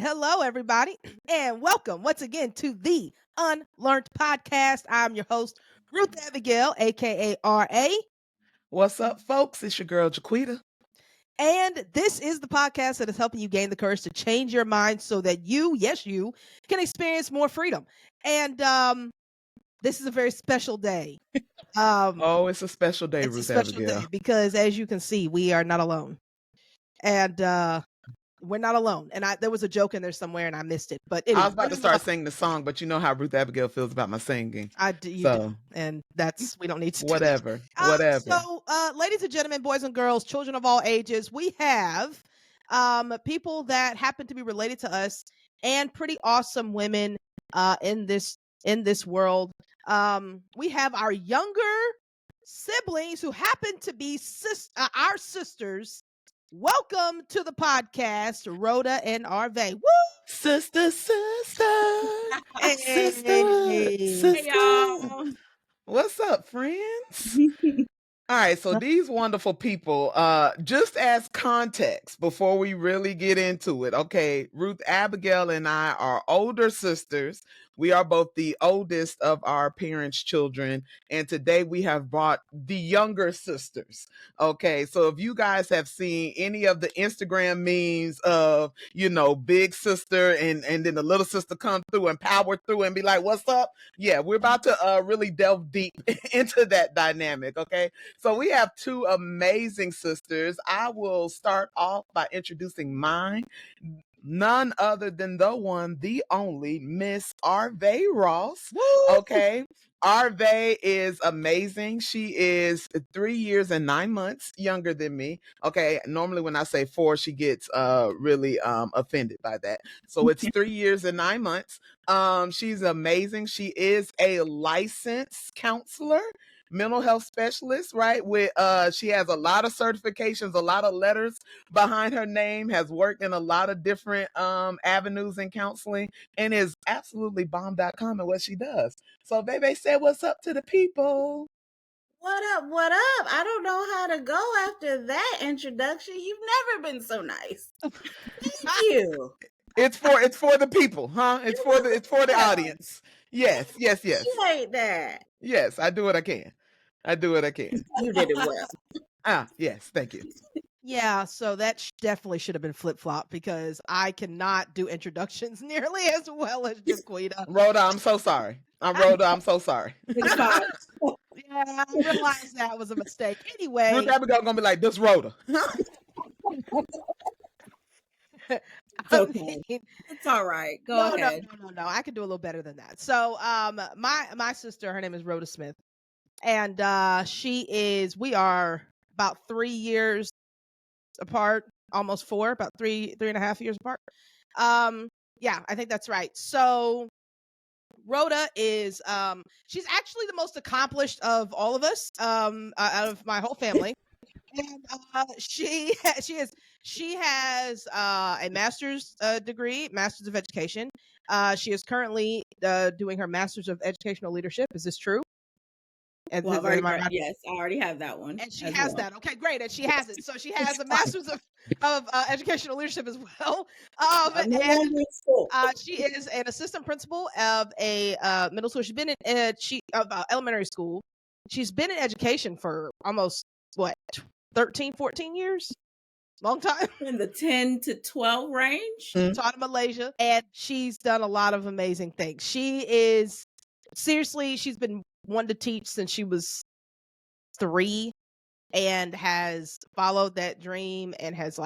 Hello, everybody, and welcome once again to the UnLearnT podcast. I'm your host, Ruth Abigail, aka RA, What's up, folks? It's your girl Jaquita. and this is the podcast that is helping you gain the courage to change your mind so that you, yes, you, can experience more freedom. And this is a very special day. Oh, it's a special day, It's a Ruth special Abigail. day because, as you can see, we are not alone, and we're not alone. And there was a joke in there somewhere, and I missed it. But I anyway, was about to start singing the song, but you know how Ruth Abigail feels about my singing. you do, So, and we don't need to do that. whatever. Whatever. So, ladies and gentlemen, boys and girls, children of all ages, we have people that happen to be related to us and pretty awesome women in this world. We have our younger siblings who happen to be our sisters. Welcome to the podcast, Rhoda and Arve. Woo! Sister, Hey. sister. Hey, y'all. What's up, friends? All right, so these wonderful people, just as context before we really get into it, okay, Ruth Abigail and I are older sisters. We are both the oldest of our parents' children, and today we have brought the younger sisters. Okay, so if you guys have seen any of the Instagram memes of, big sister and then the little sister come through and power through and be like, "What's up?" Yeah, we're about to really delve deep into that dynamic, okay? So we have two amazing sisters. I will start off by introducing mine. None other than the one, the only Miss Arve Ross. Woo! Okay. Arve is amazing. She is 3 years and 9 months younger than me. Okay. Normally when I say 4, she gets really offended by that. So it's 3 years and 9 months. She's amazing. She is a licensed counselor, mental health specialist, right? With she has a lot of certifications, a lot of letters behind her name, has worked in a lot of different avenues in counseling, and is absolutely bomb.com at what she does. So baby said, "What's up to the people?" What up? What up? I don't know how to go after that introduction. You've never been so nice. Thank you. It's for the people, huh? It's for the audience. Yes. You hate that. Yes, I do what I can. You did it well. Yes, thank you. Yeah, so that definitely should have been flip-flop because I cannot do introductions nearly as well as Jaquita. Rhoda, I'm so sorry. I'm so sorry. It's fine. Yeah, I realized that was a mistake. Anyway, Ruth Abigail gonna be like, "This Rhoda." It's okay. It's all right. Go ahead. No. I can do a little better than that. So, my sister, her name is Rhoda Smith, and we are about 3 years apart, almost 4, about 3.5 years apart. Yeah, I think that's right. So Rhoda is she's actually the most accomplished of all of us, out of my whole family. And she has a master's degree, master's of education. She is currently doing her master's of educational leadership. Is this true? And Well, yes, I already have that one. and she has that. Okay, great. And she has it. So she has a master's of educational leadership as well. She is an assistant principal of a middle school. She's been in elementary school. She's been in education for almost 13, 14 years? Long time. In the 10 to 12 range. Taught in Malaysia, and she's done a lot of amazing things. She is seriously, she's been wanting to teach since she was 3 and has followed that dream and has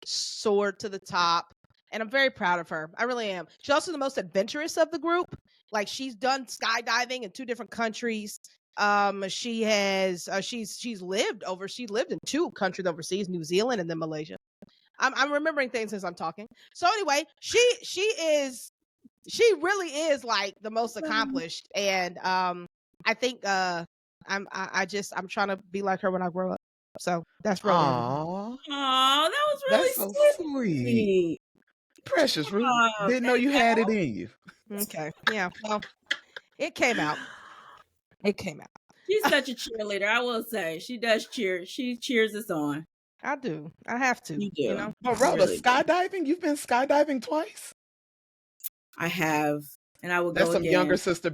soared to the top. And I'm very proud of her. I really am. She's also the most adventurous of the group. She's done skydiving in 2 different countries. She has she's lived in 2 countries overseas, New Zealand and then Malaysia. I'm remembering things as I'm talking. So anyway, she really is the most accomplished, and I think I'm trying to be like her when I grow up. So that's really Aww, that was really that's so sweet. Precious, Ruth. Didn't know you had it in you. Okay. Yeah. Well, it came out. She's such a cheerleader. I will say she does cheer. She cheers us on. I do. I have to. You You do. know. But You Rhoda, really do. skydiving? You've been skydiving twice? I have, and I will That's go some younger again. sister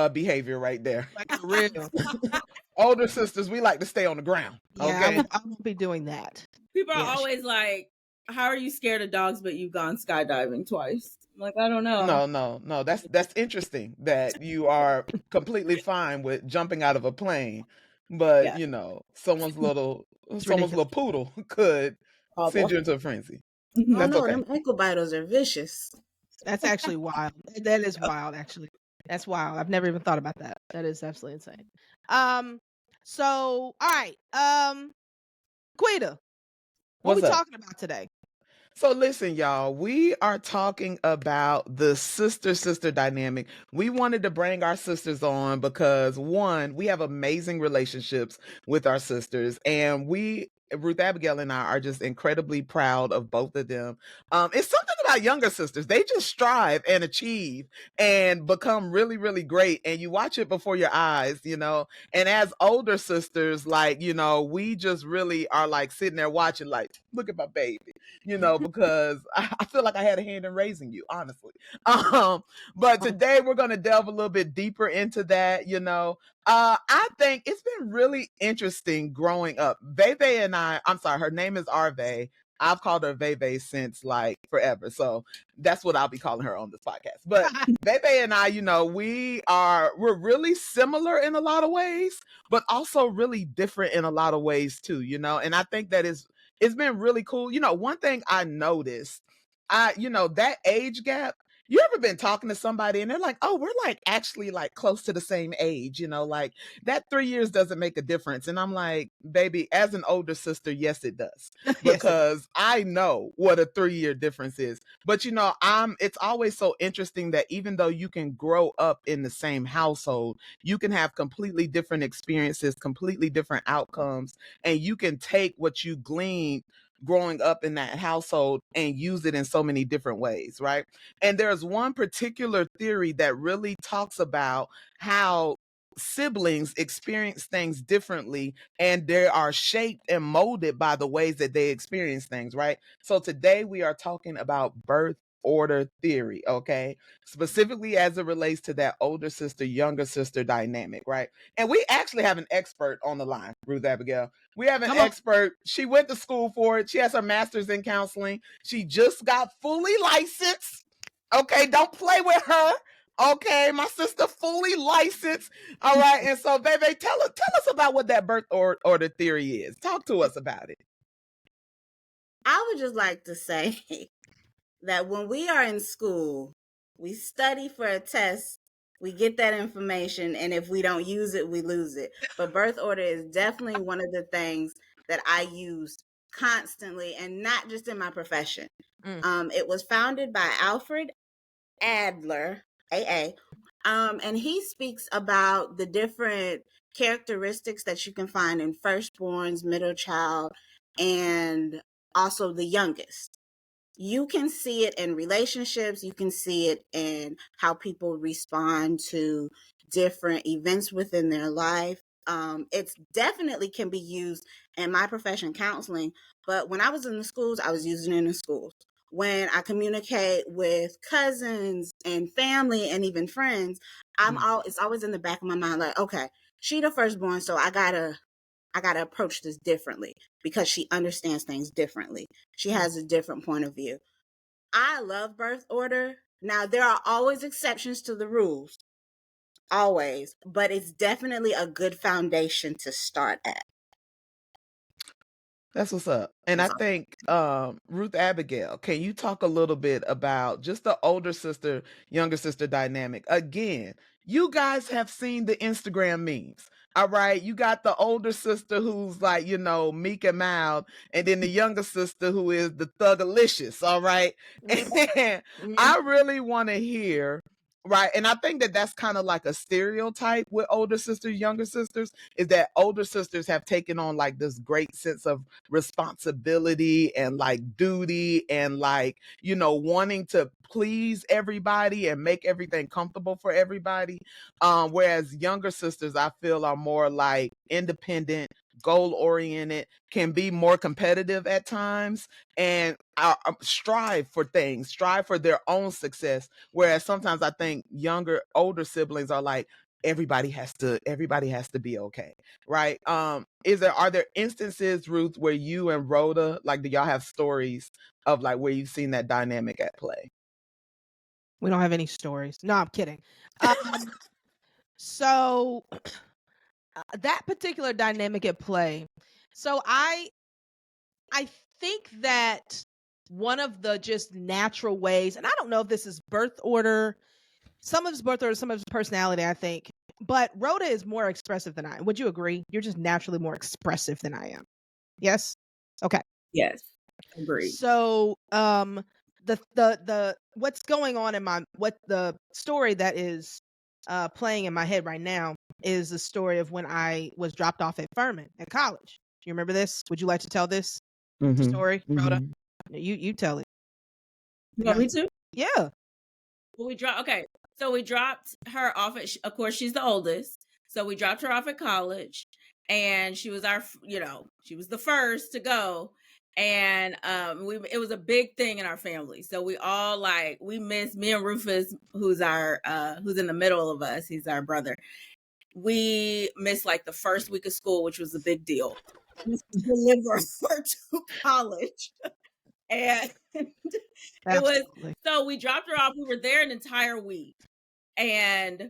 behavior right there. Like for real. Older sisters, we like to stay on the ground. Yeah, Okay. I won't be doing that. People are Yeah. always like, "How are you scared of dogs, but you've gone skydiving twice?" I'm like, I don't know. No. That's interesting that you are completely fine with jumping out of a plane, but Yeah, someone's It's little ridiculous. poodle could send awful. you into a frenzy. Oh That's no, okay. them ankle biters are vicious. That's actually wild. That is wild, actually. That's wild. I've never even thought about that. That is absolutely insane. Um, so all right. Quita, what we What's up? talking about today? So listen, y'all, we are talking about the sister dynamic. We wanted to bring our sisters on because one, we have amazing relationships with our sisters, and Ruth Abigail and I are just incredibly proud of both of them. It's something about younger sisters. They just strive and achieve and become really, really great. And you watch it before your eyes. And as older sisters, we just really are like sitting there watching, like, look at my baby. Because I feel like I had a hand in raising you, honestly. But today we're going to delve a little bit deeper into that. I think it's been really interesting growing up. Veve and I'm sorry, her name is Arve. I've called her Veve since like forever. So that's what I'll be calling her on this podcast. But Veve and I, we're really similar in a lot of ways, but also really different in a lot of ways too. And I think that it's been really cool. One thing I noticed, that age gap. You ever been talking to somebody and they're like, oh, we're like actually like close to the same age, like that 3 years doesn't make a difference. And I'm like, baby, as an older sister, yes, it does. Yes, it Because I know what a 3 year difference is. But it's always so interesting that even though you can grow up in the same household, you can have completely different experiences, completely different outcomes, and you can take what you gleaned growing up in that household and use it in so many different ways, right? And there's one particular theory that really talks about how siblings experience things differently and they are shaped and molded by the ways that they experience things, right? So today we are talking about birth order theory, okay? Specifically as it relates to that older sister, younger sister dynamic, right? And we actually have an expert on the line, Ruth Abigail. We have an Come on. expert. She went to school for it. She has her master's in counseling. She just got fully licensed. Okay, don't play with her. Okay, my sister fully licensed. All right, and so, baby, tell us about what that birth order theory is. Talk to us about it. I would just like to say that when we are in school, we study for a test, we get that information, and if we don't use it, we lose it. But birth order is definitely one of the things that I use constantly, and not just in my profession. It was founded by Alfred Adler, AA, and he speaks about the different characteristics that you can find in firstborns, middle child, and also the youngest. You can see it in relationships, you can see it in how people respond to different events within their life. It's definitely can be used in my profession, counseling, but when I was in the schools, I was using it in the schools. When I communicate with cousins and family and even friends, it's always in the back of my mind, like, okay, she the firstborn, so I gotta approach this differently because she understands things differently. She has a different point of view. I love birth order. Now, there are always exceptions to the rules, always, but it's definitely a good foundation to start at. That's what's up. And I That's all. think Ruth Abigail, can you talk a little bit about just the older sister, younger sister dynamic? Again, you guys have seen the Instagram memes. All right. You got the older sister who's like, meek and mild, and then the younger sister who is the thugalicious. All right. And I really want to hear. Right. And I think that that's kind of like a stereotype with older sisters, younger sisters, is that older sisters have taken on like this great sense of responsibility and like duty and like, wanting to please everybody and make everything comfortable for everybody. Whereas younger sisters, I feel, are more like independent, goal oriented, can be more competitive at times, and strive for things, strive for their own success. Whereas sometimes I think older siblings are like, everybody has to be okay, right? Are there instances, Ruth, where you and Rhoda, like, do y'all have stories of like where you've seen that dynamic at play? We don't have any stories. No, I'm kidding. So that particular dynamic at play. So I think that one of the just natural ways, and I don't know if this is birth order, some of it's birth order, some of it's personality, I think. But Rhoda is more expressive than I am. Would you agree? You're just naturally more expressive than I am. Yes? Okay. Yes, agreed. So the what's going on in what the story that is playing in my head right now is the story of when I was dropped off at Furman at college. Do you remember this? Would you like to tell this story, Rhoda? You tell it. You want me to? Yeah. Well, we dropped her off at, of course, she's the oldest. So we dropped her off at college, and she was she was the first to go. And it was a big thing in our family. So we all we miss me and Rufus, who's in the middle of us. He's our brother. We missed like the first week of school, which was a big deal. We deliver her to college. And it was, so we dropped her off. We were there an entire week, and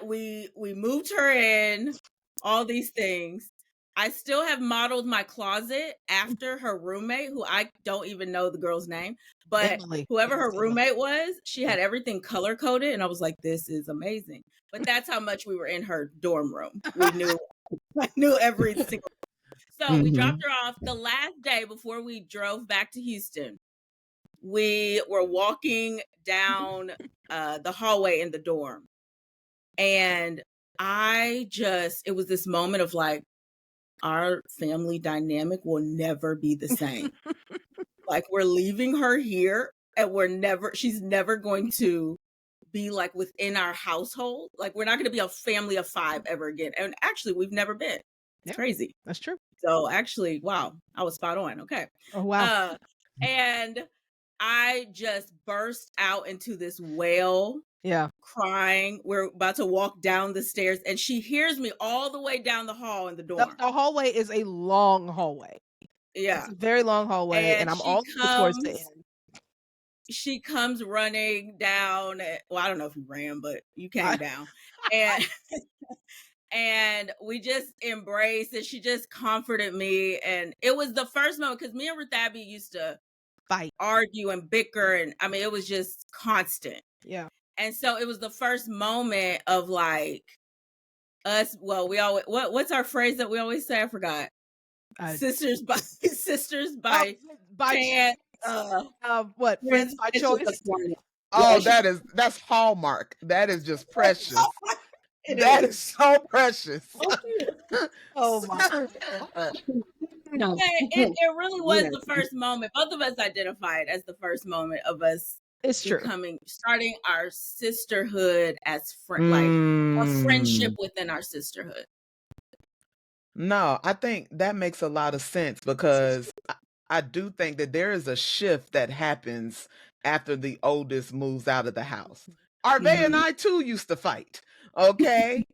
we moved her in, all these things. I still have modeled my closet after her roommate, who I don't even know the girl's name, but Emily. whoever her roommate was, she had everything color coded, and I was like, this is amazing. But that's how much we were in her dorm room. We knew, I knew every single. So we dropped her off the last day before we drove back to Houston. We were walking down the hallway in the dorm, and it was this moment of like, our family dynamic will never be the same. Like, we're leaving her here, and she's never going to be like within our household. Like, we're not going to be a family of 5 ever again. And actually, we've never been. It's crazy. That's true. So actually, wow, I was spot on. Okay. Oh, wow. And I just burst out into this wail. Yeah. Crying. We're about to walk down the stairs, and she hears me all the way down the hall in the dorm. The hallway is a long hallway. Yeah. It's a very long hallway, and I'm all towards the end. She comes running down. Well, I don't know if you ran, but you came down. And we just embraced, and she just comforted me. And it was the first moment, because me and Ruth Abby used to fight, argue, and bicker. And I mean, it was just constant. Yeah. And so it was the first moment of like us. Well, we always, what's our phrase that we always say? I forgot. Sisters by chance. What? Friends by choice. Oh, that's Hallmark. That is just precious. That is so precious. Oh my. No. It really was the first moment. Both of us identified as the first moment of us. It's true. Starting our sisterhood as like a friendship within our sisterhood. No, I think that makes a lot of sense, because I do think that there is a shift that happens after the oldest moves out of the house. Arve and I too used to fight. Okay.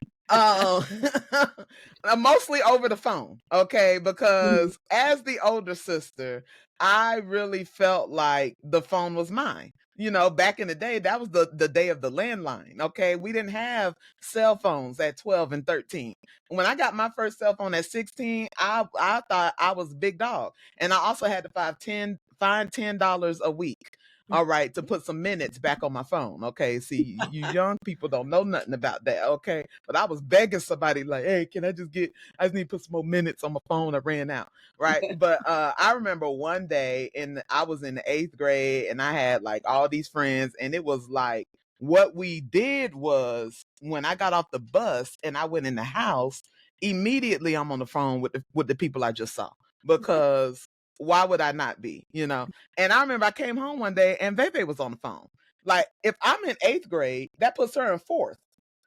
Mostly over the phone. Okay. Because as the older sister, I really felt like the phone was mine. You know, back in the day, that was the day of the landline. Okay. We didn't have cell phones at 12 and 13. When I got my first cell phone at 16, I thought I was big dog. And I also had to find $10 a week. All right, to put some minutes back on my phone. Okay, see, you young people don't know nothing about that. Okay, but I was begging somebody like, hey, I just need to put some more minutes on my phone. I ran out. Right. But I remember one day I was in the 8th grade, and I had like all these friends, and it was like, what we did was, when I got off the bus and I went in the house, immediately I'm on the phone with the people I just saw, because why would I not be, you know? And I remember I came home one day and Veve was on the phone. Like, if I'm in 8th grade, that puts her in 4th.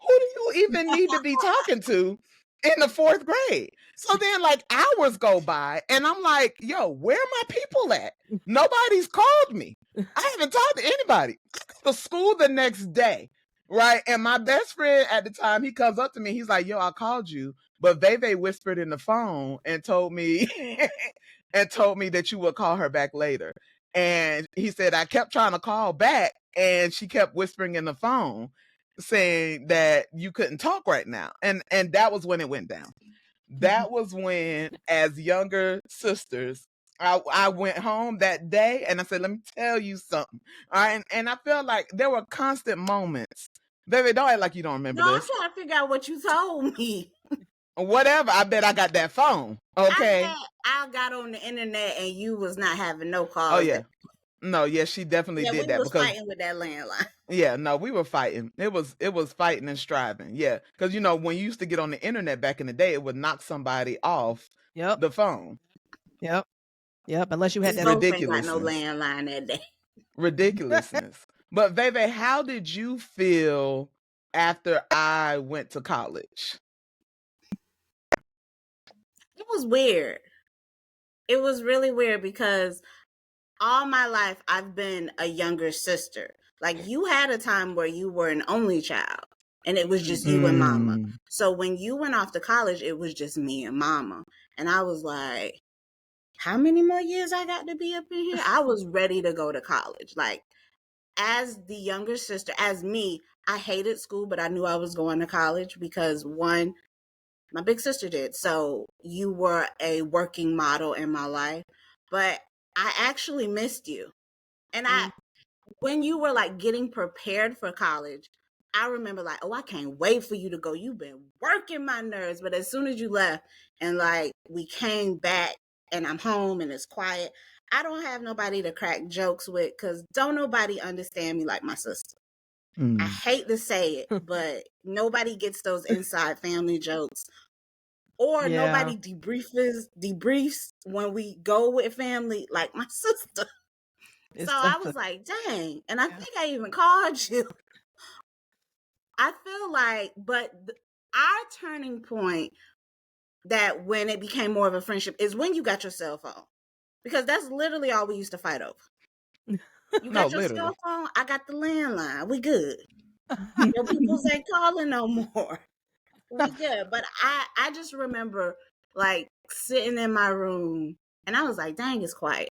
Who do you even need to be talking to in the 4th grade. So then like hours go by and I'm like, yo, where are my people at? Nobody's called me. I haven't talked to anybody. I go to school the next day, right? And my best friend at the time, he comes up to me. He's like, yo, I called you, but Veve whispered in the phone and told me that you would call her back later. And he said, I kept trying to call back and she kept whispering in the phone saying that you couldn't talk right now. And that was when it went down. That was when, as younger sisters, I went home that day and I said, let me tell you something. All right. And I felt like there were constant moments. Baby, don't act like you don't remember No, I'm this. trying to figure out what you told me. Whatever. I bet I got that phone. Okay. I got on the internet and you was not having no calls. Oh, yeah. No, yeah, she definitely Yeah, did we that was because fighting with that landline. yeah, no, we were fighting. It was fighting and striving. Yeah, because you know when you used to get on the internet back in the day, it would knock somebody off Yep. the phone. Yep. Unless you had We that both ain't got no Ridiculousness. landline that day. Ridiculousness. But Veve, how did you feel after I went to college? It was weird. It was really weird because all my life I've been a younger sister. Like you had a time where you were an only child and it was just you and mama. So when you went off to college, it was just me and mama. And I was like, how many more years I got to be up in here? I was ready to go to college. Like as the younger sister, as me, I hated school, but I knew I was going to college because one, my big sister did. So you were a working model in my life, but I actually missed you. And when you were like getting prepared for college, I remember like, oh, I can't wait for you to go. You've been working my nerves. But as soon as you left and like we came back and I'm home and it's quiet, I don't have nobody to crack jokes with because don't nobody understand me like my sister. I hate to say it, but nobody gets those inside family jokes. Or nobody debriefs when we go with family like my sister. So I was like, dang. And I think I even called you. I feel like, but our turning point that when it became more of a friendship is when you got your cell phone. Because that's literally all we used to fight over. You got your cell phone, I got the landline. We good. Your peoples ain't calling no more. We good. But I just remember like sitting in my room and I was like, dang, it's quiet.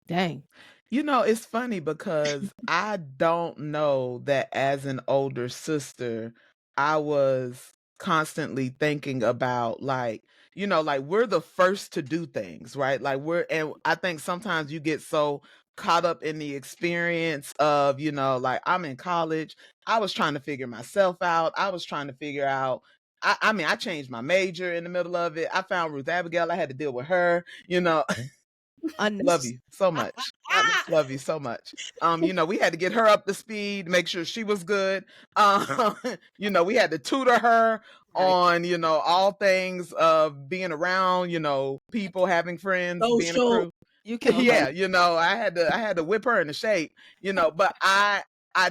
Dang. You know, it's funny because I don't know that as an older sister, I was constantly thinking about like, you know, like we're the first to do things, right? Like and I think sometimes you get so caught up in the experience of, you know, like I'm in college, I was trying to figure myself out. I was trying to figure out I mean, I changed my major in the middle of it. I found Ruth Abigail. I had to deal with her, you know. Love you so much. Love you so much. You know, we had to get her up to speed, make sure she was good. You know, we had to tutor her on, you know, all things of being around, you know, people, having friends, being a crew. You can Yeah, you know, I had to whip her into shape, you know, but I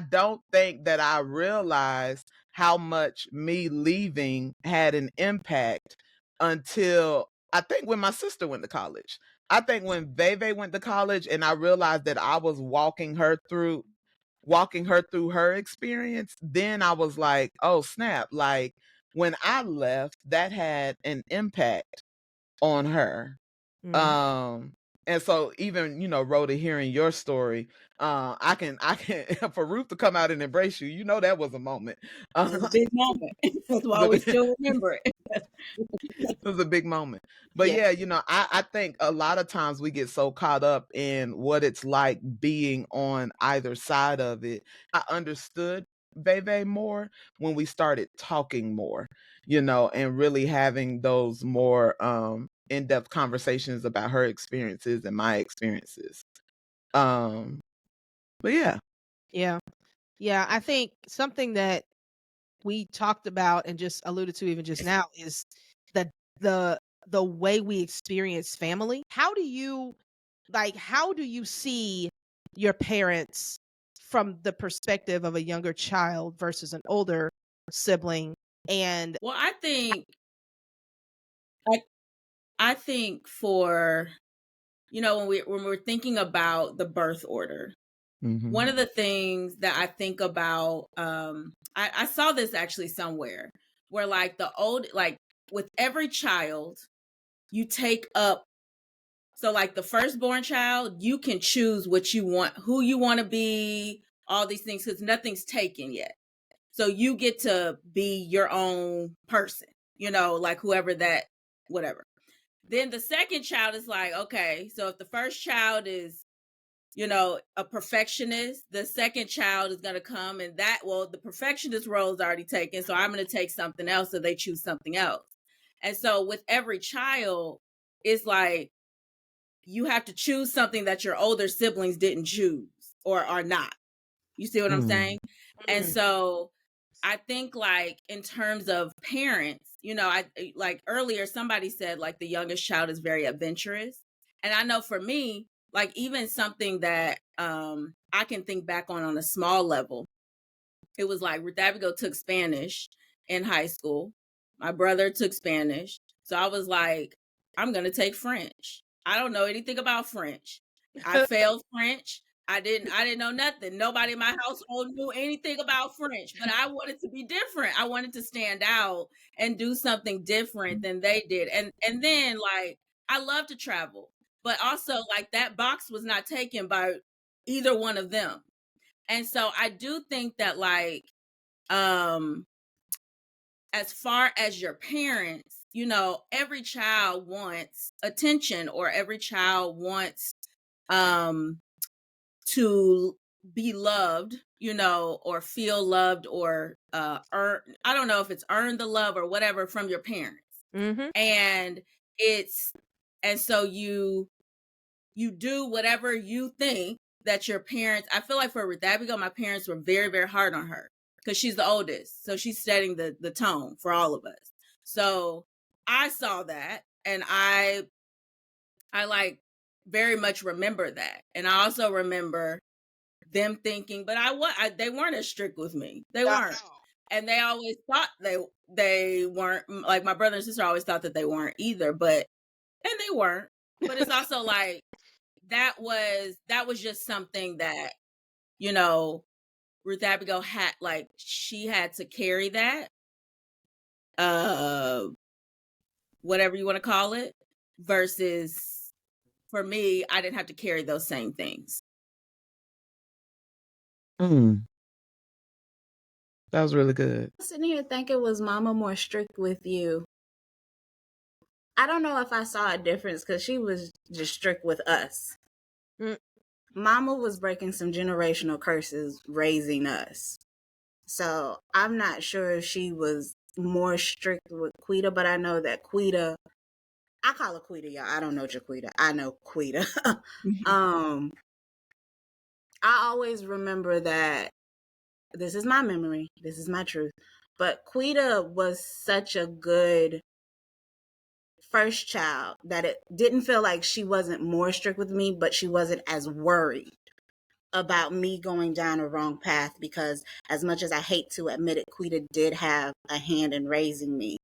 don't think that I realized how much me leaving had an impact until I think when my sister went to college. I think when Veve went to college and I realized that I was walking her through her experience, then I was like, oh snap, like when I left, that had an impact on her. And so even, you know, Rhoda, hearing your story, I can for Ruth to come out and embrace you, you know, that was a moment. It was a big moment. That's why we still remember it. It was a big moment. But yeah, you know, I think a lot of times we get so caught up in what it's like being on either side of it. I understood Veve more when we started talking more, you know, and really having those more in-depth conversations about her experiences and my experiences. But yeah. Yeah, I think something that we talked about and just alluded to even just now is the the way we experience family. How do you see your parents from the perspective of a younger child versus an older sibling? And Well, I think for, when we're thinking about the birth order, one of the things that I think about, I saw this actually somewhere where like with every child, you take up. So like the firstborn child, you can choose what you want, who you want to be, all these things, because nothing's taken yet. So you get to be your own person, like whoever that, whatever. Then the second child is like, okay, so if the first child is, a perfectionist, the second child is going to come and the perfectionist role is already taken. So I'm going to take something else. So they choose something else. And so with every child, it's like, you have to choose something that your older siblings didn't choose or are not. You see what I'm saying? And so I think like in terms of parents, I like earlier somebody said like the youngest child is very adventurous. And I know for me, like even something that I can think back on a small level, it was like Ruth Abigail took Spanish in high school. My brother took Spanish. So I was like, I'm going to take French. I don't know anything about French. I failed French. I didn't know nothing. Nobody in my household knew anything about French, but I wanted to be different. I wanted to stand out and do something different than they did. And then like I love to travel, but also like that box was not taken by either one of them. And so I do think that like as far as your parents, every child wants attention, or every child wants to be loved, or feel loved, or earn, I don't know if it's earn the love or whatever from your parents. And so you do whatever you think that your parents. I feel like for Ruth Abigail, my parents were very, very hard on her because she's the oldest. So she's setting the tone for all of us. So I saw that, and I like very much remember that. And I also remember them thinking, but they weren't as strict with me. They weren't. And they always thought they weren't, like my brother and sister always thought that they weren't either, and they weren't. But it's also like, that was just something that, Ruth Abigail had, like, she had to carry that, whatever you want to call it, versus for me, I didn't have to carry those same things. That was really good. I'm sitting here thinking, was Mama more strict with you? I don't know if I saw a difference because she was just strict with us. Mama was breaking some generational curses raising us. So I'm not sure if she was more strict with Quita, but I know that Quita, I call her Quita, y'all. I don't know Jaquita. I know Quita. I always remember that, this is my memory, this is my truth, but Quita was such a good first child that it didn't feel like she wasn't more strict with me, but she wasn't as worried about me going down a wrong path, because as much as I hate to admit it, Quita did have a hand in raising me.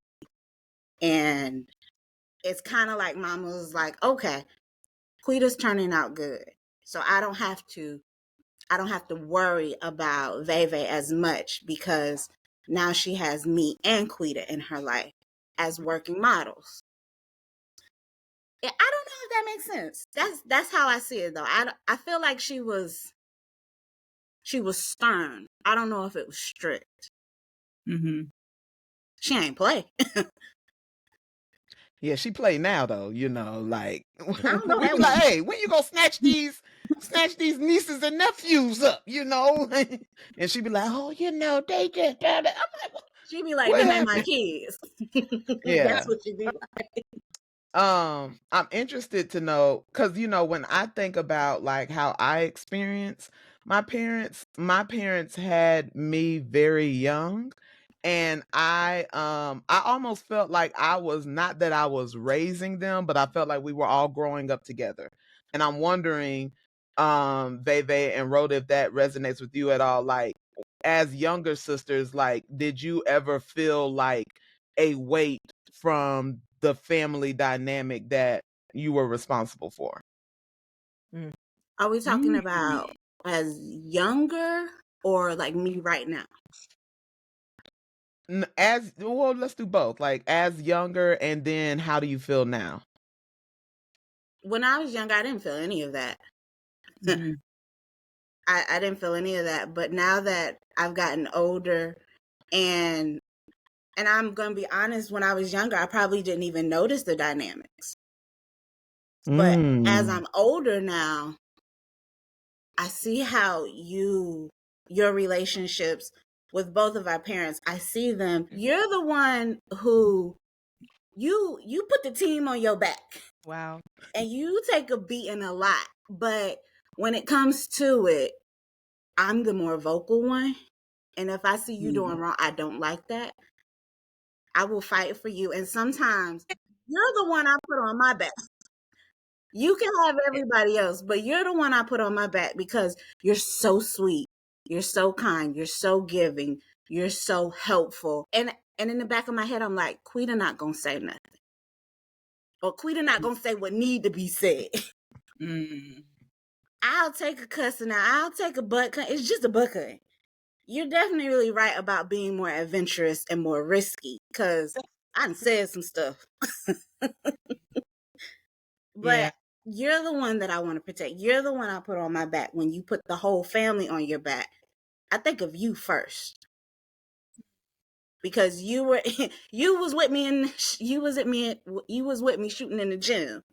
And it's kind of like Mama was like, okay, Quita's turning out good. So I don't have to worry about Veve as much, because now she has me and Quita in her life as working models. I don't know if that makes sense. That's how I see it, though. I feel like she was stern. I don't know if it was strict. She ain't play. Yeah, she play now though, like I don't know we be like, hey, when you gonna snatch these nieces and nephews up, and she be like, oh, they just I'm like, she be like, them ain't my kids. Yeah. That's what she be like. I'm interested to know, because when I think about like how I experience my parents had me very young, and I almost felt like I was, not that I was raising them, but I felt like we were all growing up together. And I'm wondering, Veve and Rhoda, if that resonates with you at all. Like, as younger sisters, like, did you ever feel like a weight from the family dynamic that you were responsible for? Are we talking Mm. about as younger or like me right now? As well, let's do both. Like, as younger, and then how do you feel now? When I was younger, I didn't feel any of that. Mhm. I didn't feel any of that. But now that I've gotten older, and I'm gonna be honest, when I was younger, I probably didn't even notice the dynamics. But as I'm older now, I see how your relationships with both of our parents, I see them. You're the one who you put the team on your back. Wow. And you take a beating a lot. But when it comes to it, I'm the more vocal one. And if I see you doing wrong, I don't like that. I will fight for you. And sometimes you're the one I put on my back. You can have everybody else, but you're the one I put on my back because you're so sweet. You're so kind. You're so giving. You're so helpful. And in the back of my head, I'm like, Quita not gonna say nothing. Or Quita not gonna say what need to be said. Mm. I'll take a cussing out. I'll take a butt cut. It's just a butt cut. You're definitely really right about being more adventurous and more risky because I done said some stuff. But Yeah. you're the one that I want to protect. You're the one I put on my back. When you put the whole family on your back, I think of you first. Because you was with me and you was with me shooting in the gym.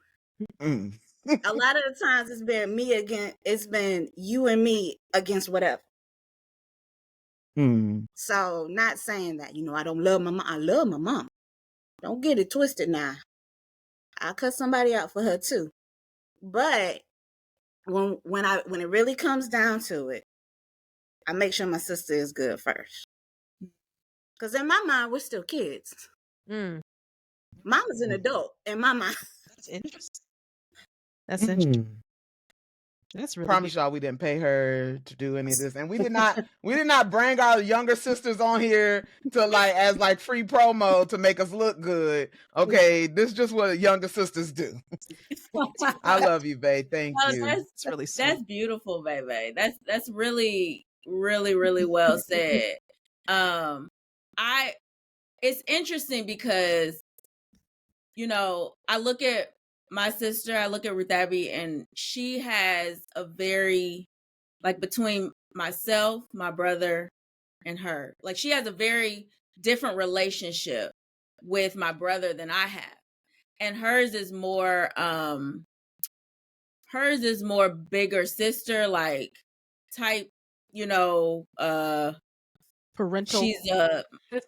A lot of the times it's been you and me against whatever. So not saying that, I don't love my mom. I love my mom. Don't get it twisted now. I'll cut somebody out for her too. But when it really comes down to it, I make sure my sister is good first. Because in my mind, we're still kids. Mama's an adult in my mind. That's interesting. That's interesting. That's really Promise good. y'all we didn't pay her to do any of this, and we did not bring our younger sisters on here to as free promo to make us look good. Okay, this is just what younger sisters do. I love you, babe. Thank Oh, you. It's really sweet. that's beautiful, baby. That's really, really, really well said. It's interesting because I look at my sister, I look at Ruth Abby, and she has a very, like, between myself, my brother, and her, like, she has a very different relationship with my brother than I have. And hers is more bigger sister, like, type, Parental. she's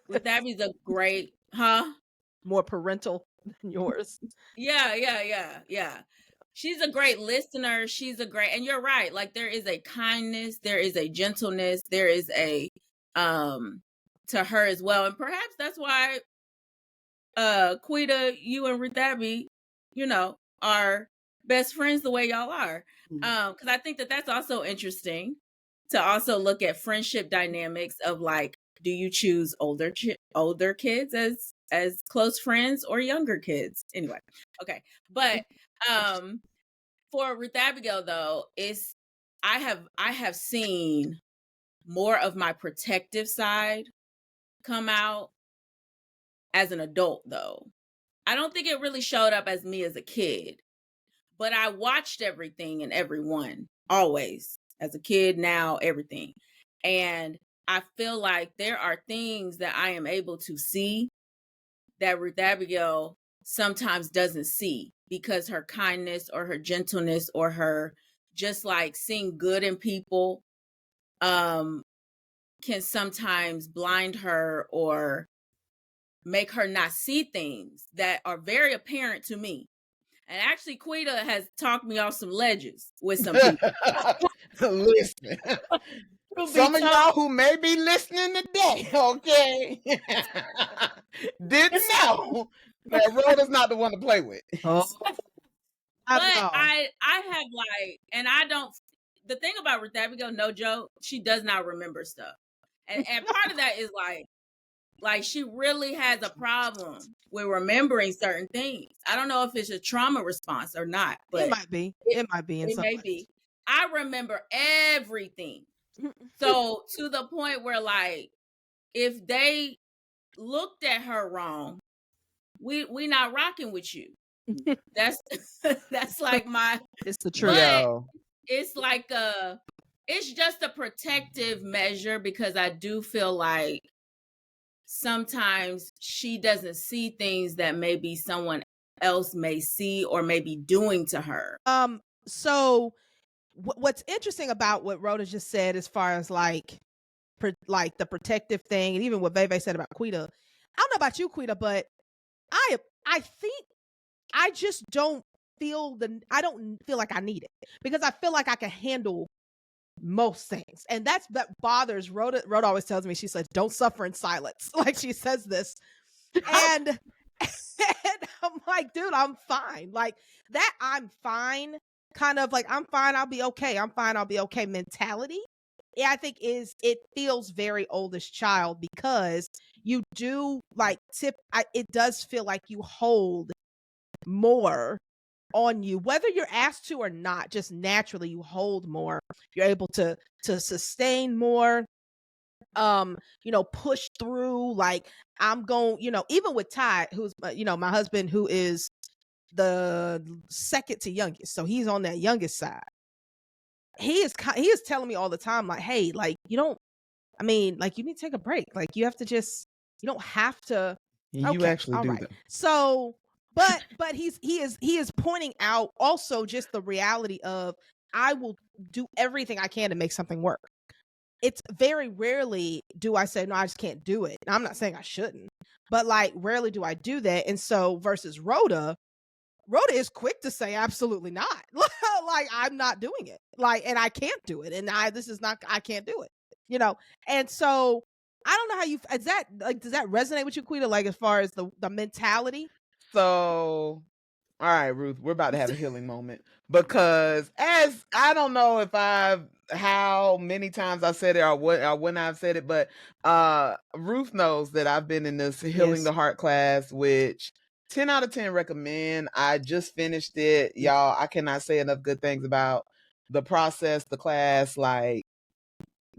Ruth Abby's a great, More parental than yours. Yeah. She's a great listener. And you're right. Like, there is a kindness, there is a gentleness, there is a to her as well. And perhaps that's why Quita, you and Ruth Abby, are best friends the way y'all are. Because I think that that's also interesting to also look at friendship dynamics of, like, do you choose older kids as close friends or younger kids? Anyway, okay. But for Ruth Abigail, though, I have seen more of my protective side come out as an adult, though. I don't think it really showed up as me as a kid, but I watched everything and everyone, always, as a kid, now everything. And I feel like there are things that I am able to see that Ruth Abigail sometimes doesn't see, because her kindness or her gentleness or her just, like, seeing good in people can sometimes blind her or make her not see things that are very apparent to me. And actually, Quita has talked me off some ledges with some people. Listen, some of y'all who may be listening today, okay, didn't know that Rhoda's not the one to play with. Oh. But I have, like, and I don't. The thing about Ruth Abigail, no joke, she does not remember stuff. And part of that is like she really has a problem with remembering certain things. I don't know if it's a trauma response or not, but It might be. It might be in it some may ways. be. I remember everything. So to the point where like if they looked at her wrong, we not rocking with you. That's that's like my It's the truth. but Yo. it's like it's just a protective measure because I do feel like sometimes she doesn't see things that maybe someone else may see or may be doing to her. So what's interesting about what Rhoda just said, as far as like the protective thing, and even what Veve said about Quita, I don't know about you, Quita, but I think I just don't I don't feel like I need it, because I feel like I can handle most things, and that bothers Rhoda. Rhoda always tells me, she says, "Don't suffer in silence." Like, she says this, and and I'm like, dude, I'm fine. Like that, I'm fine. Kind of like, I'm fine, I'll be okay. I'm fine, I'll be okay. Mentality, yeah, I think it feels very oldest child, because you do like it does feel like you hold more on you, whether you're asked to or not. Just naturally, you hold more. You're able to sustain more. Push through. Like, I'm going. Even with Ty, who's my husband, who is the second to youngest, so he's on that youngest side. He is telling me all the time, like, hey, like, you don't. I mean, like, you need to take a break. Like, you have to just. You don't have to. You Okay, actually all do right. that. So, but he is pointing out also just the reality of, I will do everything I can to make something work. It's very rarely do I say, no, I just can't do it. I'm not saying I shouldn't, but like, rarely do I do that. And so versus Rhoda is quick to say, absolutely not. Like, I'm not doing it. Like, and I can't do it. And I can't do it. And so I don't know how you, is that like, does that resonate with you, Quita? Like, as far as the mentality? So, all right, Ruth, we're about to have a healing moment, because as I don't know if how many times I said it, or when I've said it, but Ruth knows that I've been in this Healing Yes. the Heart class, which 10 out of 10 recommend. I just finished it, y'all. I cannot say enough good things about the process, the class. Like,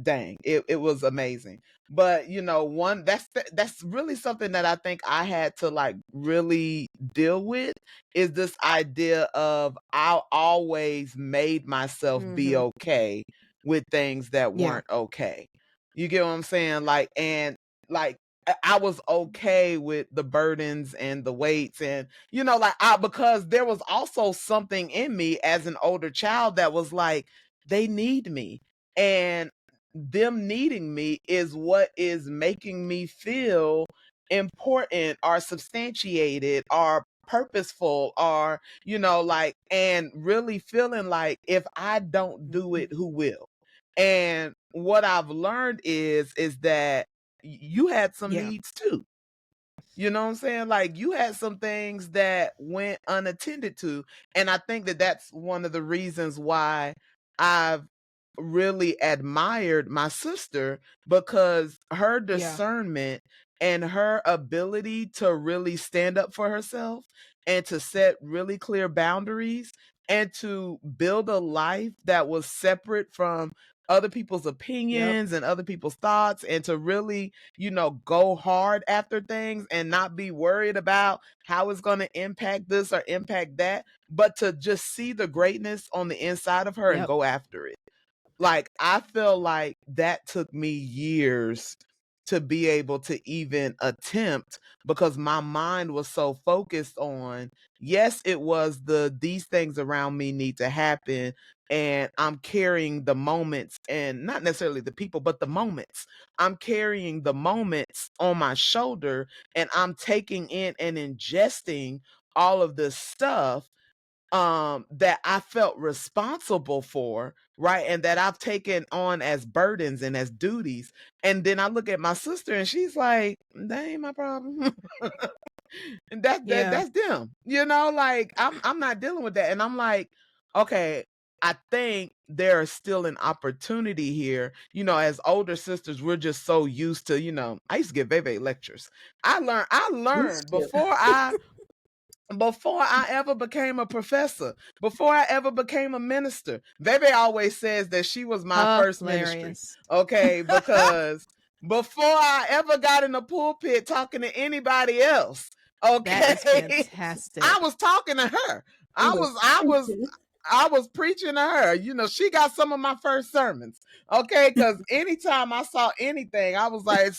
dang, it was amazing. But one that's really something that I think I had to like really deal with, is this idea of I always made myself be okay with things that Yeah. weren't okay. You get what I'm saying? Like, and like I was okay with the burdens and the weights, and like, because there was also something in me as an older child that was like, they need me, and them needing me is what is making me feel important or substantiated or purposeful, or like, and really feeling like, if I don't do it, who will? And what I've learned is that you had some Yeah. needs too. You know what I'm saying? Like, you had some things that went unattended to. And I think that that's one of the reasons why I've really admired my sister, because her discernment and her ability to really stand up for herself and to set really clear boundaries and to build a life that was separate from other people's opinions and other people's thoughts, and to really, go hard after things and not be worried about how it's going to impact this or impact that, but to just see the greatness on the inside of her and go after it. Like, I feel like that took me years to be able to even attempt, because my mind was so focused on, yes, it was these things around me need to happen, and I'm carrying the moments, and not necessarily the people, but the moments. I'm carrying the moments on my shoulder, and I'm taking in and ingesting all of this stuff that I felt responsible for, right? And that I've taken on as burdens and as duties. And then I look at my sister and she's like, that ain't my problem. And that's them. Like, I'm not dealing with that. And I'm like, okay, I think there is still an opportunity here. You know, as older sisters, we're just so used to, you know, I used to give Bebe lectures. I learned before I ever became a professor, before I ever became a minister. Bebe always says that she was my first ministry. Hilarious. Okay, because before I ever got in the pulpit talking to anybody else, That is okay, fantastic. I was talking to her. I was preaching to her. You know, she got some of my first sermons. Okay, because anytime I saw anything, I was like,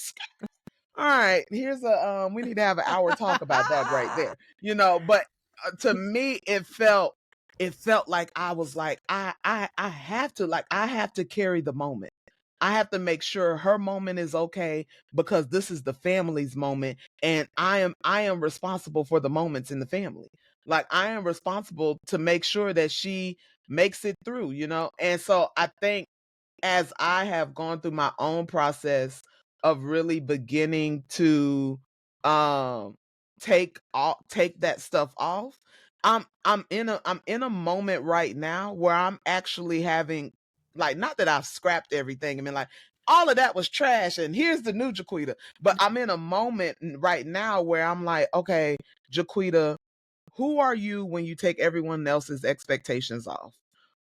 all right, here's a we need to have an hour talk about that right there. You know, but to me it felt like I was like I have to carry the moment. I have to make sure her moment is okay because this is the family's moment, and I am responsible for the moments in the family. Like I am responsible to make sure that she makes it through, you know? And so I think as I have gone through my own process of really beginning to um take that stuff off, I'm in a moment right now where I'm actually having, like, not that I've scrapped everything. I mean, like, all of that was trash and here's the new Jaquita. But I'm in a moment right now where I'm like, okay, Jaquita, who are you when you take everyone else's expectations off?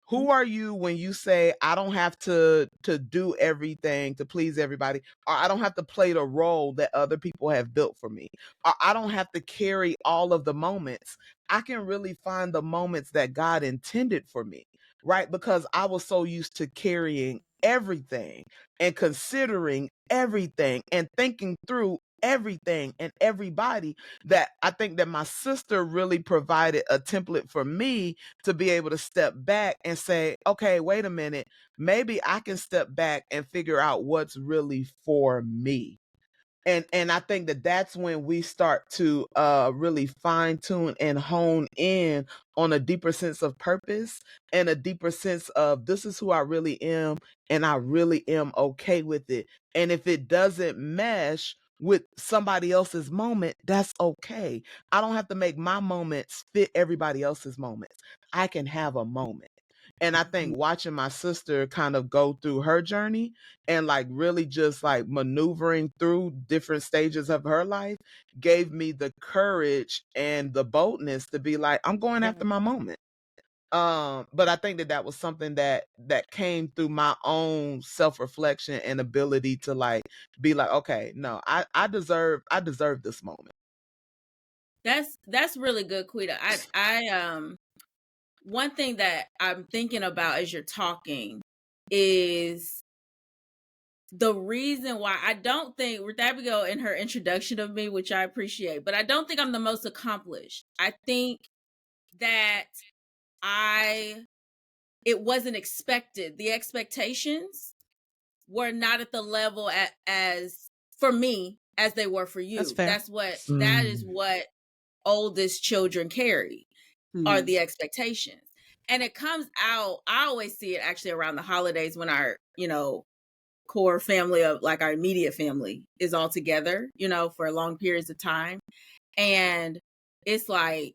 Who are you when you say I don't have to do everything to please everybody, or I don't have to play the role that other people have built for me, or I don't have to carry all of the moments. I can really find the moments that God intended for me, right? Because I was so used to carrying everything and considering everything and thinking through everything and everybody, that I think that my sister really provided a template for me to be able to step back and say, okay, wait a minute, maybe I can step back and figure out what's really for me. And I think that that's when we start to really fine tune and hone in on a deeper sense of purpose and a deeper sense of this is who I really am, and I really am okay with it. And if it doesn't mesh with somebody else's moment, that's okay. I don't have to make my moments fit everybody else's moments. I can have a moment. And I think watching my sister kind of go through her journey and like really just like maneuvering through different stages of her life gave me the courage and the boldness to be like, I'm going after my moment. But I think that that was something that came through my own self-reflection and ability to like be like, okay, no, I deserve this moment. That's really good, Quita. I one thing that I'm thinking about as you're talking is the reason why I don't think Ruth Abigail, in her introduction of me, which I appreciate, but I don't think I'm the most accomplished. I think that it wasn't expected. The expectations were not at the level as for me as they were for you. That's fair. That is what oldest children carry are the expectations. And it comes out, I always see it actually around the holidays when our, core family of like our immediate family is all together, for long periods of time. And it's like,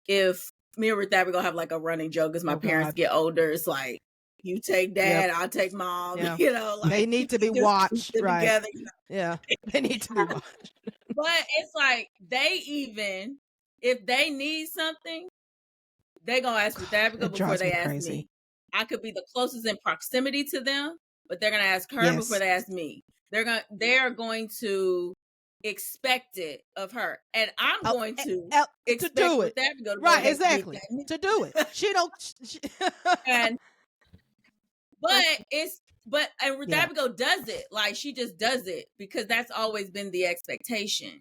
if me and Ruth Abigail have like a running joke as my parents get older, it's like, you take dad, I'll take mom, like they need to be watched, right? Together, Yeah, they need to be watched. But it's like if they need something, they gonna ask Ruth Abigail before they ask me. I could be the closest in proximity to them, but they're gonna ask her before they ask me. They're going to expect it of her, and I'm going to expect to do it. Ruth Abigail to right, exactly. To do it. She don't. And Ruth Abigail does it. Like, she just does it because that's always been the expectation.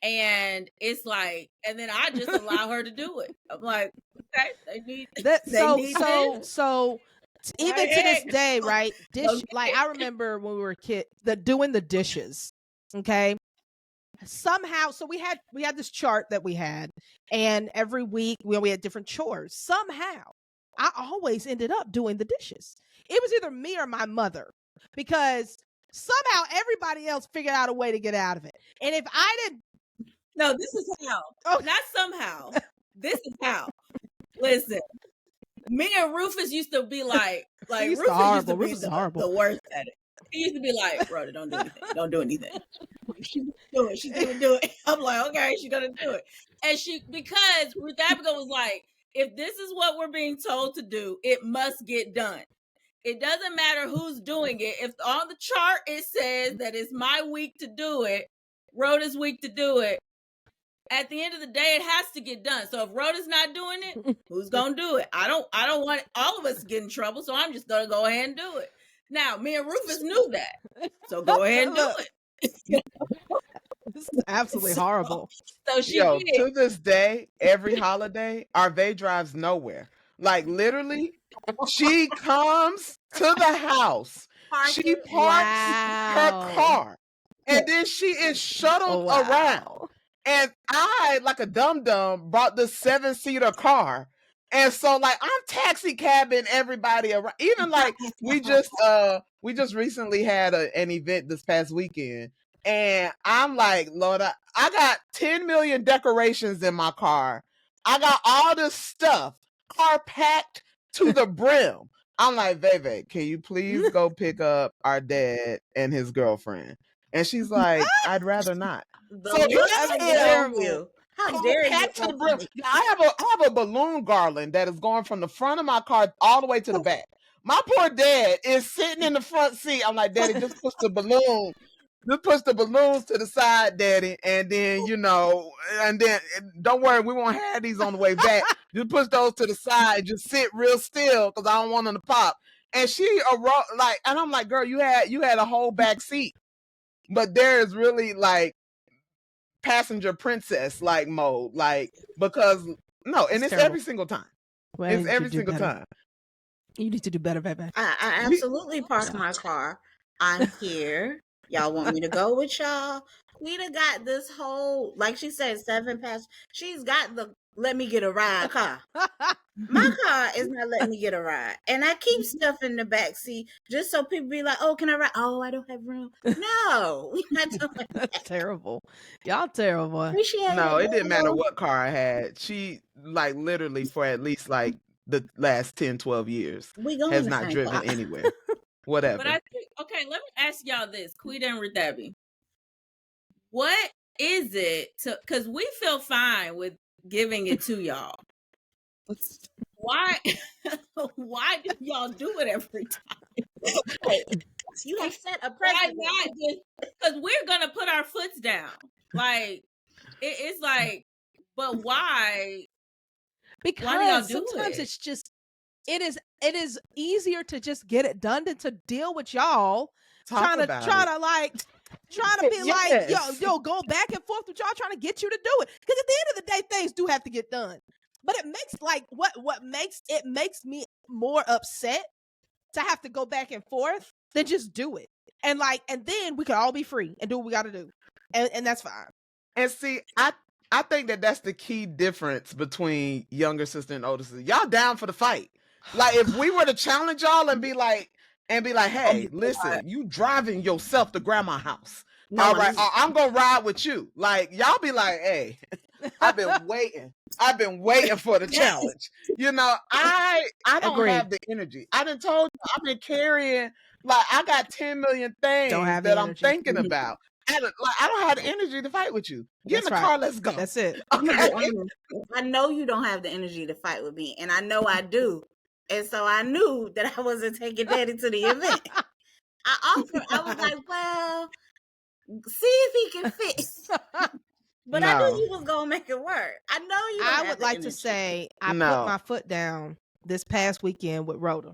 And it's like, and then I just allow her to do it. I'm like, okay, they need that. So even to this day, right? Like I remember when we were kids, doing the dishes. Okay. Somehow, so we had this chart that we had, and every week we had different chores. Somehow, I always ended up doing the dishes. It was either me or my mother, because somehow everybody else figured out a way to get out of it. And if I didn't, no, this is how. Oh, not somehow. This is how. Listen, Me and Rufus used to be like He's Rufus used to be Rufus is horrible. the worst at it. He used to be like, Rhoda, don't do anything. Don't do anything. She's gonna do it. She's gonna do it. I'm like, okay, she's gonna do it. And because Ruth Abigail was like, if this is what we're being told to do, it must get done. It doesn't matter who's doing it. If on the chart it says that it's my week to do it, Rhoda's week to do it, at the end of the day, it has to get done. So if Rhoda's not doing it, who's gonna do it? I don't want all of us to get in trouble, so I'm just gonna go ahead and do it. Now, me and Rufus knew that, so go ahead and do it. This is absolutely horrible. So she did. To this day, every holiday, Arve drives nowhere. Like literally, she comes to the house, she parks her car, and then she is shuttled around. And I, like a dum-dum, bought the 7-seater car. And so like I'm taxi cabbing everybody around. Even like we just recently had an event this past weekend. And I'm like, Lord, I got 10 million decorations in my car. I got all this stuff, car packed to the brim. I'm like, Veve, can you please go pick up our dad and his girlfriend? And she's like, I'd rather not. So how dare you? How dare you? To the brim. I have a balloon garland that is going from the front of my car all the way to the back. My poor dad is sitting in the front seat. I'm like, Daddy, just push the balloon. Just push the balloons to the side, Daddy, and then, and then don't worry, we won't have these on the way back. Just push those to the side, just sit real still because I don't want them to pop. And and I'm like, girl, you had a whole back seat, but there is really like passenger princess like mode, like because no, and it's every single time. It's every single time. You need to do better, baby. I absolutely park my car. I'm here. Y'all want me to go with y'all? We done got this whole, like she said, 7 passengers. She's got the let me get a ride car. My car is not letting me get a ride. And I keep stuff in the back seat just so people be like, oh, can I ride? Oh, I don't have room. No, we're not doing that. That's terrible. Y'all terrible. It didn't matter what car I had. She, like, literally for at least, like, the last 10, 12 years has not driven anywhere. Whatever. But I think, okay, let me ask y'all this, Quita and Ritabi. What is it because we feel fine with giving it to y'all. Why do y'all do it every time? You have set a precedent. Why not just because we're gonna put our foots down. Like it's like, but why? Because why do y'all do sometimes it? It's just it is easier to just get it done than to deal with y'all trying to be like, yo, go back and forth with y'all trying to get you to do it. Because at the end of the day, things do have to get done. But it makes like what makes me more upset to have to go back and forth than just do it. And then we can all be free and do what we got to do. And that's fine. And see, I think that's the key difference between younger sister and older sister. Y'all down for the fight. Like if we were to challenge y'all and be like, hey, listen, you driving yourself to grandma's house. No, all right, I'm gonna ride with you. Like y'all be like, hey, I've been waiting for the challenge. I don't have the energy. I done told you I've been carrying, like I got 10 million things that I'm thinking about. I don't have the energy to fight with you. Get in the car, let's go. That's it. Okay. I know you don't have the energy to fight with me, and I know I do. And so I knew that I wasn't taking Daddy to the event. I was like, well, see if he can fit. But I knew you was going to make it work. I know you don't have I would like to say I put my foot down this past weekend with Rhoda.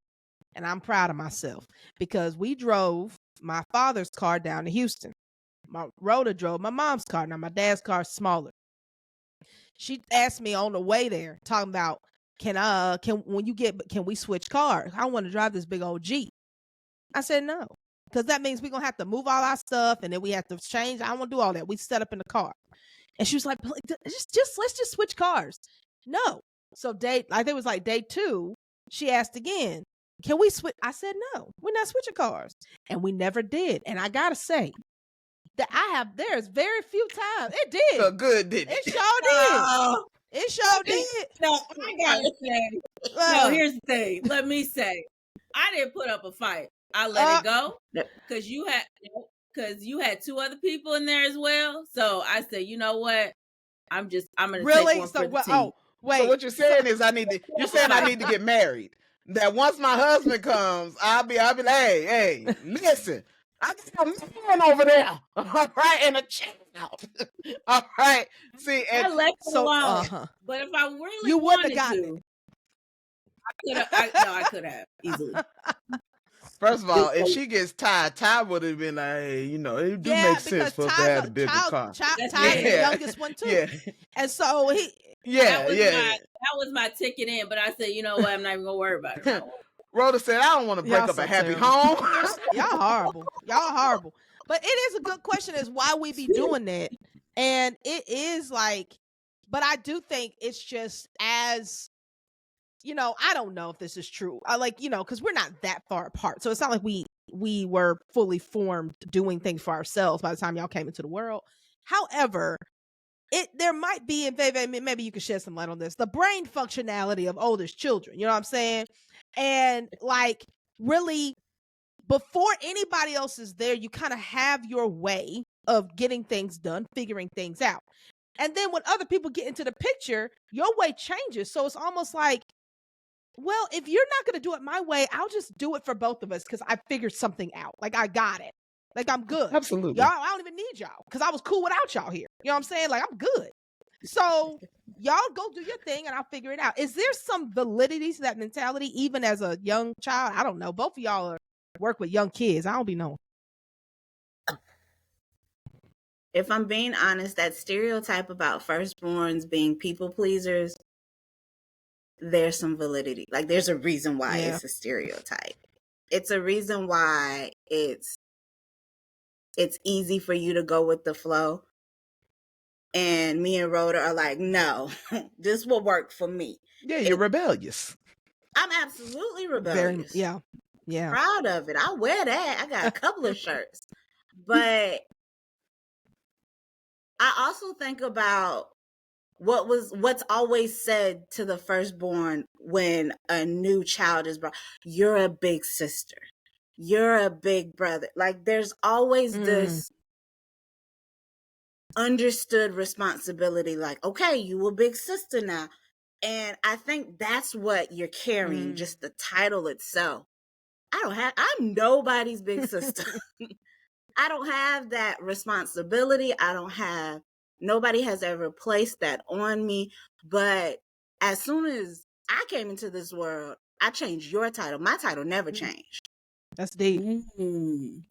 And I'm proud of myself because we drove my father's car down to Houston. Rhoda drove my mom's car. Now, my dad's car is smaller. She asked me on the way there, talking about, can we switch cars? I want to drive this big old Jeep. I said no, because that means we're going to have to move all our stuff and then we have to change. I don't want to do all that. We set up in the car. And she was like, let's just switch cars. No. So day 2, she asked again, can we switch? I said, no, we're not switching cars. And we never did. And I got to say that there's very few times. It did. So good, didn't it? It sure did. It sure did. No, I gotta say. No, here's the thing. Let me say, I didn't put up a fight. I let it go because you had two other people in there as well. So I said, you know what? I'm gonna really? take one So for the team. oh wait. So what you're saying is you're saying I need to get married. That once my husband comes, I'll be like, hey, listen, I got a man over there, all right, and a child. All right. See, and I left it alone. But if I really wanted to, I could have easily. First of all, if she gets tied, Ty would have been like, hey, it do make sense for us to have a bigger car. Ty's the youngest one too. Yeah. And so that was my ticket in, but I said, you know what, I'm not even gonna worry about it. Rhoda said, I don't want to break up a happy home. Y'all horrible. But it is a good question is why we be doing that. And it is like, but I do think it's just as, I don't know if this is true. I because we're not that far apart. So it's not like we were fully formed doing things for ourselves by the time y'all came into the world. However, there might be, and maybe you could shed some light on this, the brain functionality of oldest children. You know what I'm saying? And really, before anybody else is there, you kind of have your way of getting things done, figuring things out. And then when other people get into the picture, your way changes. So it's almost like, well, if you're not going to do it my way, I'll just do it for both of us because I figured something out. I got it. I'm good. Absolutely. Y'all, I don't even need y'all because I was cool without y'all here. You know what I'm saying? I'm good. So y'all go do your thing and I'll figure it out. Is there some validity to that mentality even as a young child? I don't know. Both of y'all work with young kids. I don't be knowing. If I'm being honest, that stereotype about firstborns being people pleasers, there's some validity. There's a reason why it's a stereotype. It's a reason why it's easy for you to go with the flow. And me and Rhoda are like, no, this will work for me. Yeah, you're rebellious. I'm absolutely rebellious. Yeah. Proud of it. I wear that. I got a couple of shirts. But I also think about what's always said to the firstborn when a new child is brought. You're a big sister. You're a big brother. There's always this understood responsibility. Okay, you a big sister now. And I think that's what you're carrying, just the title itself. I'm nobody's big sister. I don't have that responsibility. Nobody has ever placed that on me. But as soon as I came into this world, I changed your title. My title never changed. That's deep.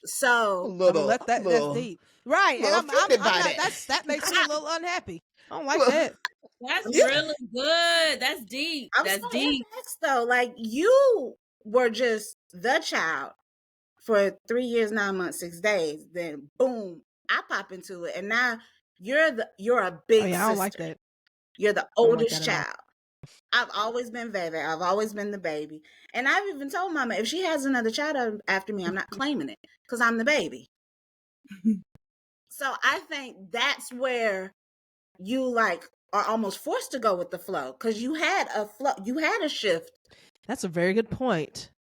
So that's deep. Right. And I'm not, that makes me a little unhappy. I don't like that. That's really good. That's deep. That's deep. Though, you were just the child for 3 years, 9 months, 6 days. Then boom, I pop into it, and now you're a big sister. I don't like that. You're the oldest child. I've always been Veve. I've always been the baby, and I've even told Mama if she has another child after me, I'm not claiming it because I'm the baby. So I think that's where you are almost forced to go with the flow because you had a flow, you had a shift. That's a very good point.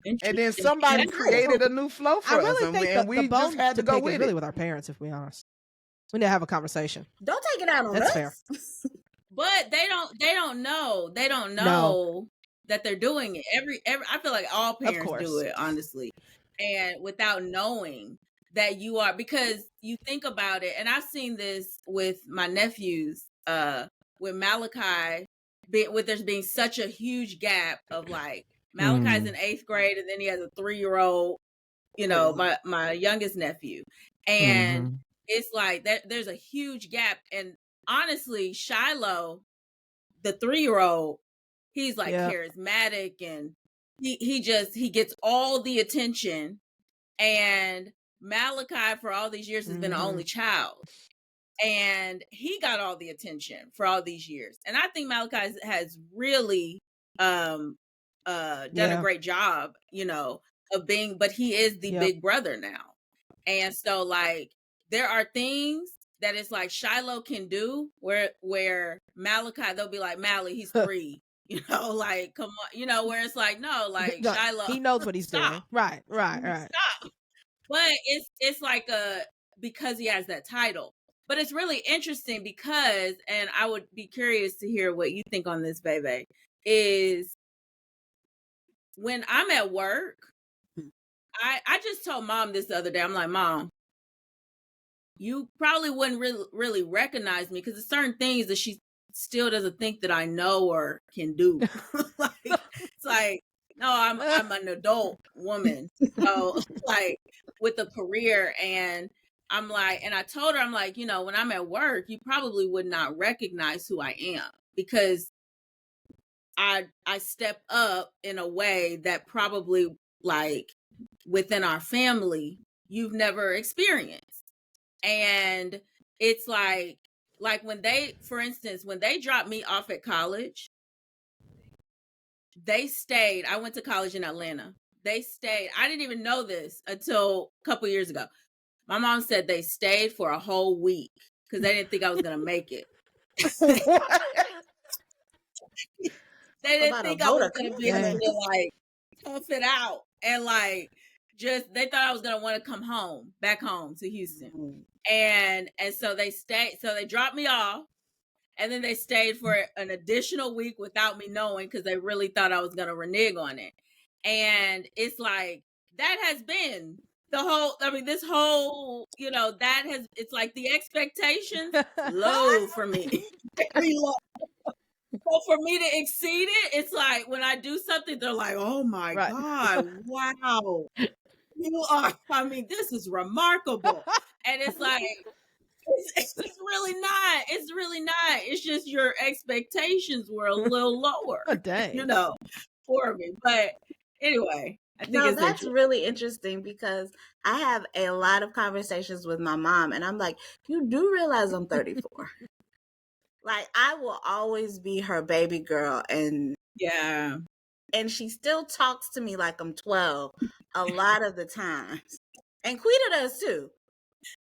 And then somebody created a new flow for us, and we just had to go with it. Really, with our parents, if we're honest, we need to have a conversation. Don't take it out on us. That's fair. But they don't know. They don't know that they're doing it. Every I feel like all parents do it, honestly, and without knowing that you are, because you think about it, and I've seen this with my nephews, with Malachi, with there's being such a huge gap of Malachi's in 8th grade, and then he has a 3-year-old, my youngest nephew, and it's there's a huge gap. And honestly, Shiloh, the 3-year-old, he's charismatic, and he gets all the attention, and Malachi for all these years has been the only child, and he got all the attention for all these years. And I think Malachi has really done a great job, of being, but he is the big brother now. And so there are things that it's like Shiloh can do, where Malachi, they'll be like, Mally, he's 3. Like, come on, where it's like, no, like No, Shiloh, he knows what he's stop. doing. Right. Stop. But it's like because he has that title. But it's really interesting because, and I would be curious to hear what you think on this, baby, is when I'm at work, I just told Mom this the other day. I'm like, Mom, you probably wouldn't really recognize me because there's certain things that she still doesn't think that I know or can do. It's like, no, I'm an adult woman. So like with a career, and I'm like, and I told her, I'm like, when I'm at work, you probably would not recognize who I am because I step up in a way that probably like within our family you've never experienced. And it's like when for instance, when they dropped me off at college, they stayed. I went to college in Atlanta. They stayed. I didn't even know this until a couple years ago. My mom said they stayed for a whole week because they didn't think I was going to make it. What? They didn't think I was going to be able to like tough it out. And like, they thought I was going to want to come back home to Houston. Mm-hmm. And so they stayed. So they dropped me off. And then they stayed for an additional week without me knowing because they really thought I was going to renege on it. And it's like, that has been this whole, it's like the expectations low for me. So for me to exceed it, it's like when I do something, they're like, oh my God, wow. You are, this is remarkable. And it's like, it's really not. It's really not. It's just your expectations were a little lower, for me. But anyway, I think that's really interesting because I have a lot of conversations with my mom, and I'm like, you do realize I'm 34. Like, I will always be her baby girl, and she still talks to me like I'm 12 a lot of the times, and Quita does too.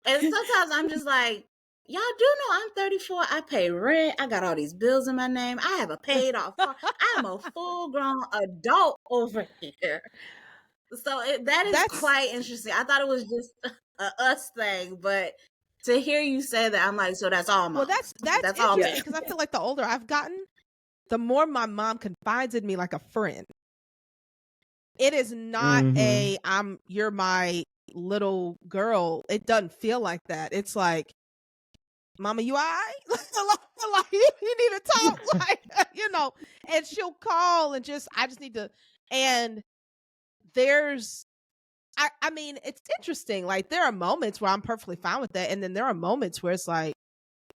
And sometimes I'm just like, y'all do know I'm 34. I pay rent. I got all these bills in my name. I have a paid off car. I'm a full grown adult over here. So that's quite interesting. I thought it was just a us thing, but to hear you say that, I'm like, so that's all moms. Well, that's all interesting because I feel like the older I've gotten, the more my mom confides in me like a friend. It is not you're my little girl. It doesn't feel like that. It's like, Mama, you all right? Like you need to talk, and she'll call and I just need to. And there's, I mean, it's interesting. Like there are moments where I'm perfectly fine with that, and then there are moments where it's like,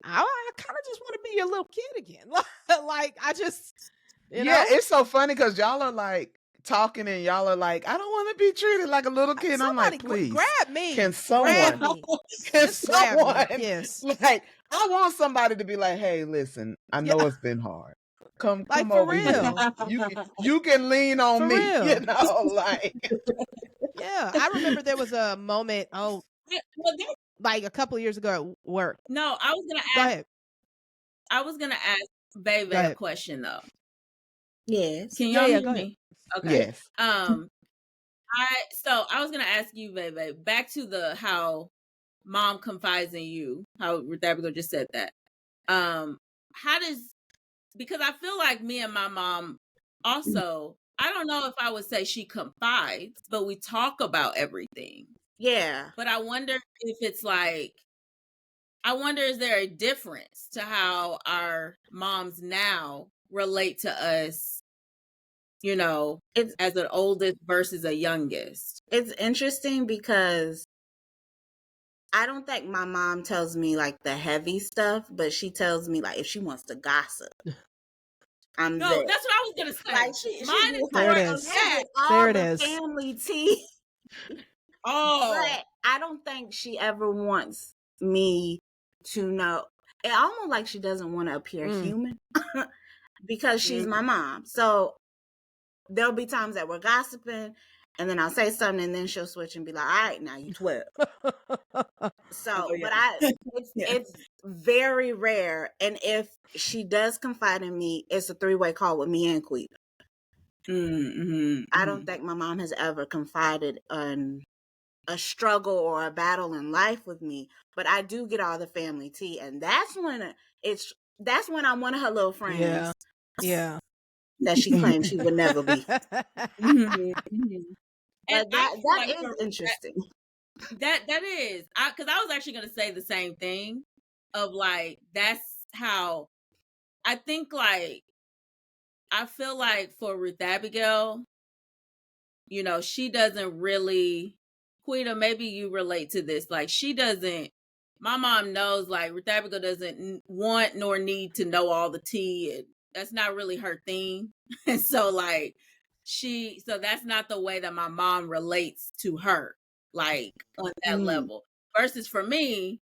I kind of just want to be your little kid again. Like I just, you know? It's so funny because y'all are like talking and y'all are like, I don't want to be treated like a little kid. I'm like, please grab me. Can someone yes. Like I want somebody to be like, hey, listen, I know it's been hard. Come over here. You can lean on me, like. Yeah, I remember there was a moment, like a couple of years ago at work. No, I was gonna ask. Go ahead. I was gonna ask Baby a question though. Yes. Can y'all hear me? Okay. Yes. I was gonna ask you, Baby, back to how mom confides in you. How Abigail just said that. Because I feel like me and my mom also, I don't know if I would say she confides, but we talk about everything. Yeah. But I wonder if it's like, is there a difference to how our moms now relate to us, as an oldest versus a youngest? It's interesting because I don't think my mom tells me like the heavy stuff, but she tells me like if she wants to gossip. That's what I was gonna say. Like mine is there it is. There it is. Family tea. But I don't think she ever wants me to know. It almost like she doesn't want to appear human because she's my mom. So there'll be times that we're gossiping, and then I'll say something, and then she'll switch and be like, "All right, now you 12." So, but it's very rare. And if she does confide in me, it's a 3-way call with me and Quita. I don't think my mom has ever confided on a struggle or a battle in life with me, but I do get all the family tea, and that's when I'm one of her little friends. Yeah. That she claims she would never be. And But that like is interesting. That is, because I was actually gonna say the same thing of like that's how I think like I feel like for Ruth Abigail, you know, she doesn't really, Quita, maybe you relate to this. Like she doesn't, my mom knows like Ruth Abigail doesn't want nor need to know all the tea. And that's not really her thing. And so like so that's not the way that my mom relates to her, like on that level. Versus for me,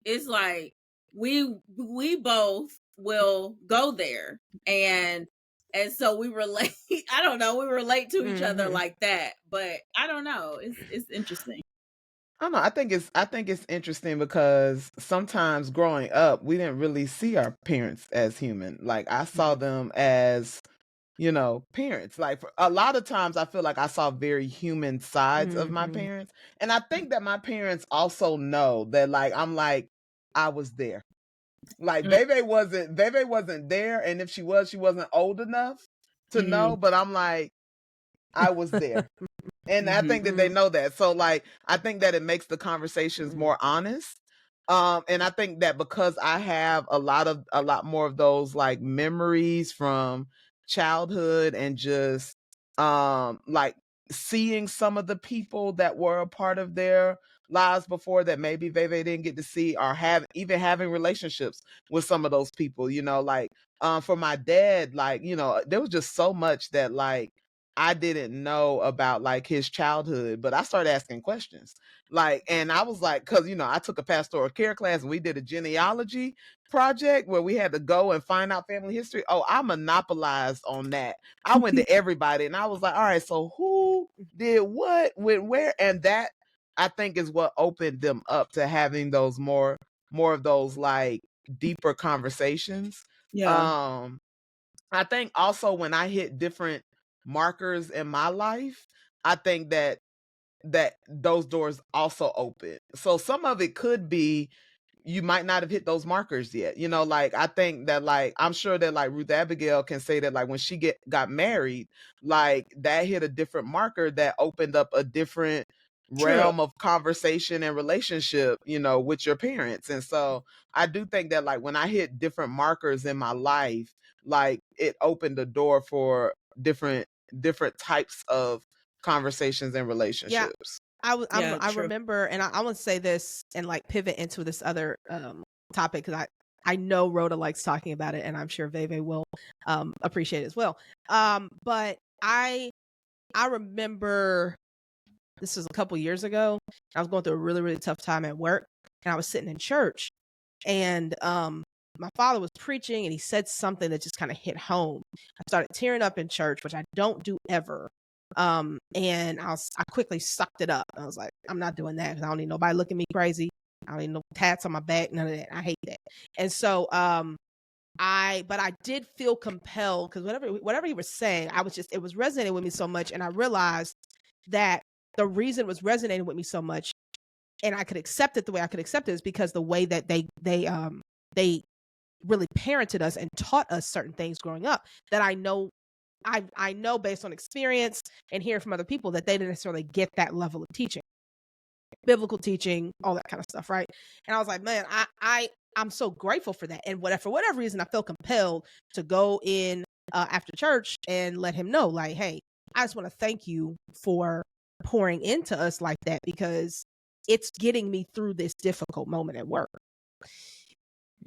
it's like we both will go there and so we relate. I don't know, we relate to each other like that, but I don't know, it's interesting. I don't know. I think it's interesting because sometimes growing up, we didn't really see our parents as human. Like I saw them as, you know, parents. Like for a lot of times, I feel like I saw very human sides of my parents, and I think that my parents also know that. Like I'm like I was there. Like Bebe wasn't there, and if she wasn't old enough to know. But I'm like I was there. And I think that they know that. So like I think that it makes the conversations more honest. And I think that because I have a lot more of those like memories from childhood and just like seeing some of the people that were a part of their lives before that maybe they didn't get to see, or having relationships with some of those people, you know, like for my dad, like, you know, there was just so much that like I didn't know about like his childhood, but I started asking questions. Like, and I was like, cause you know, I took a pastoral care class and we did a genealogy project where we had to go and find out family history. Oh, I monopolized on that. I went to everybody and I was like, all right, so who did what, when, where? And that I think is what opened them up to having those more of those like deeper conversations. I think also when I hit different markers in my life, I think that those doors also open. So some of it could be you might not have hit those markers yet. You know, like I think that like I'm sure that like Ruth Abigail can say that like when she got married, like that hit a different marker that opened up a different realm of conversation and relationship, you know, with your parents. And so I do think that like when I hit different markers in my life, like it opened the door for different types of conversations and relationships. I remember, and I want to say this and like pivot into this other topic because I know Rhoda likes talking about it, and I'm sure Veve will appreciate it as well. But I remember this was a couple years ago. I was going through a really, really tough time at work, and I was sitting in church, and my father was preaching, and he said something that just kind of hit home. I started tearing up in church, which I don't do ever. And I quickly sucked it up. I was like, I'm not doing that because I don't need nobody looking at me crazy. I don't need no tats on my back, none of that. I hate that. And so but I did feel compelled because whatever he was saying, it was resonating with me so much, and I realized that the reason it was resonating with me so much, and I could accept it the way I could accept it, is because the way that they really parented us and taught us certain things growing up that I know based on experience and hearing from other people that they didn't necessarily get that level of teaching, biblical teaching, all that kind of stuff, right? And I was like, man, I'm so grateful for that. And for whatever reason, I felt compelled to go in after church and let him know, like, hey, I just want to thank you for pouring into us like that because it's getting me through this difficult moment at work.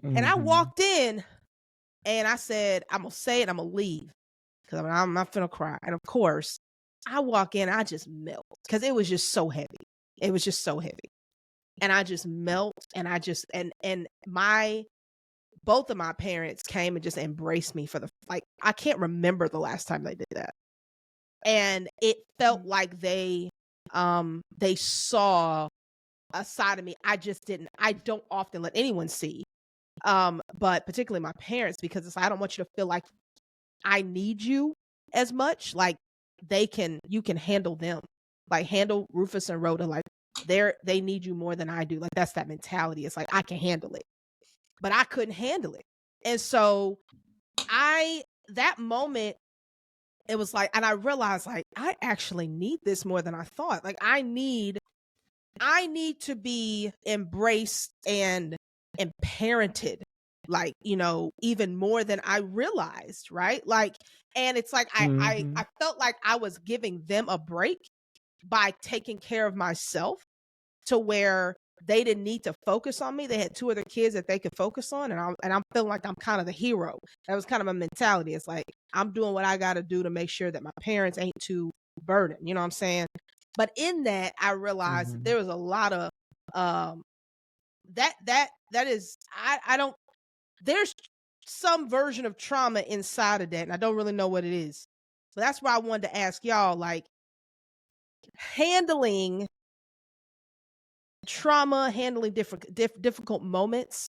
And I walked in and I said, I'm going to say it, I'm going to leave because I'm not going to cry. And of course, I walk in, I just melt because it was just so heavy. It was just so heavy. And I just melt and I just, and both of my parents came and just embraced me for I can't remember the last time they did that. And it felt like they saw a side of me I don't often let anyone see. But particularly my parents, because it's like, I don't want you to feel like I need you as much. Like you can handle them. Like handle Rufus and Rhoda. Like they need you more than I do. Like that's that mentality. It's like I can handle it. But I couldn't handle it. And so that moment, it was like, and I realized like I actually need this more than I thought. Like I need to be embraced and parented, like, even more than I realized, right? Like, and it's like I felt like I was giving them a break by taking care of myself, to where they didn't need to focus on me. They had 2 other kids that they could focus on, and I'm feeling like I'm kind of the hero. That was kind of my mentality. It's like I'm doing what I got to do to make sure that my parents ain't too burdened. You know what I'm saying? But in that, I realized that there was a lot of that is I don't there's some version of trauma inside of that, and I don't really know what it is. So that's why I wanted to ask y'all, like, handling trauma, handling difficult moments.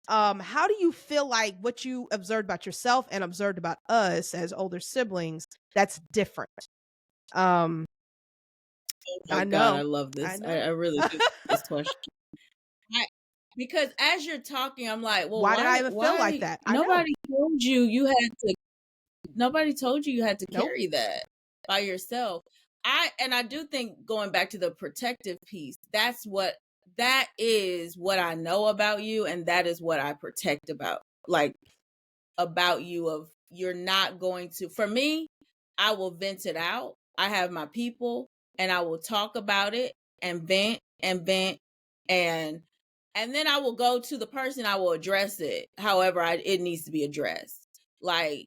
How do you feel like what you observed about yourself and observed about us as older siblings that's different? Oh my I God, I know. love I this. I know. really do love this question. Because as you're talking, I'm like, well, Why did I even feel like why that? I know. nobody told you you had to Nope. carry that by yourself. I do think, going back to the protective piece, that is what I know about you, and that is what I protect about you. Of you're not going to, for me, I will vent it out. I have my people, and I will talk about it and vent and vent, and then I will go to the person. I will address it however it needs to be addressed. Like,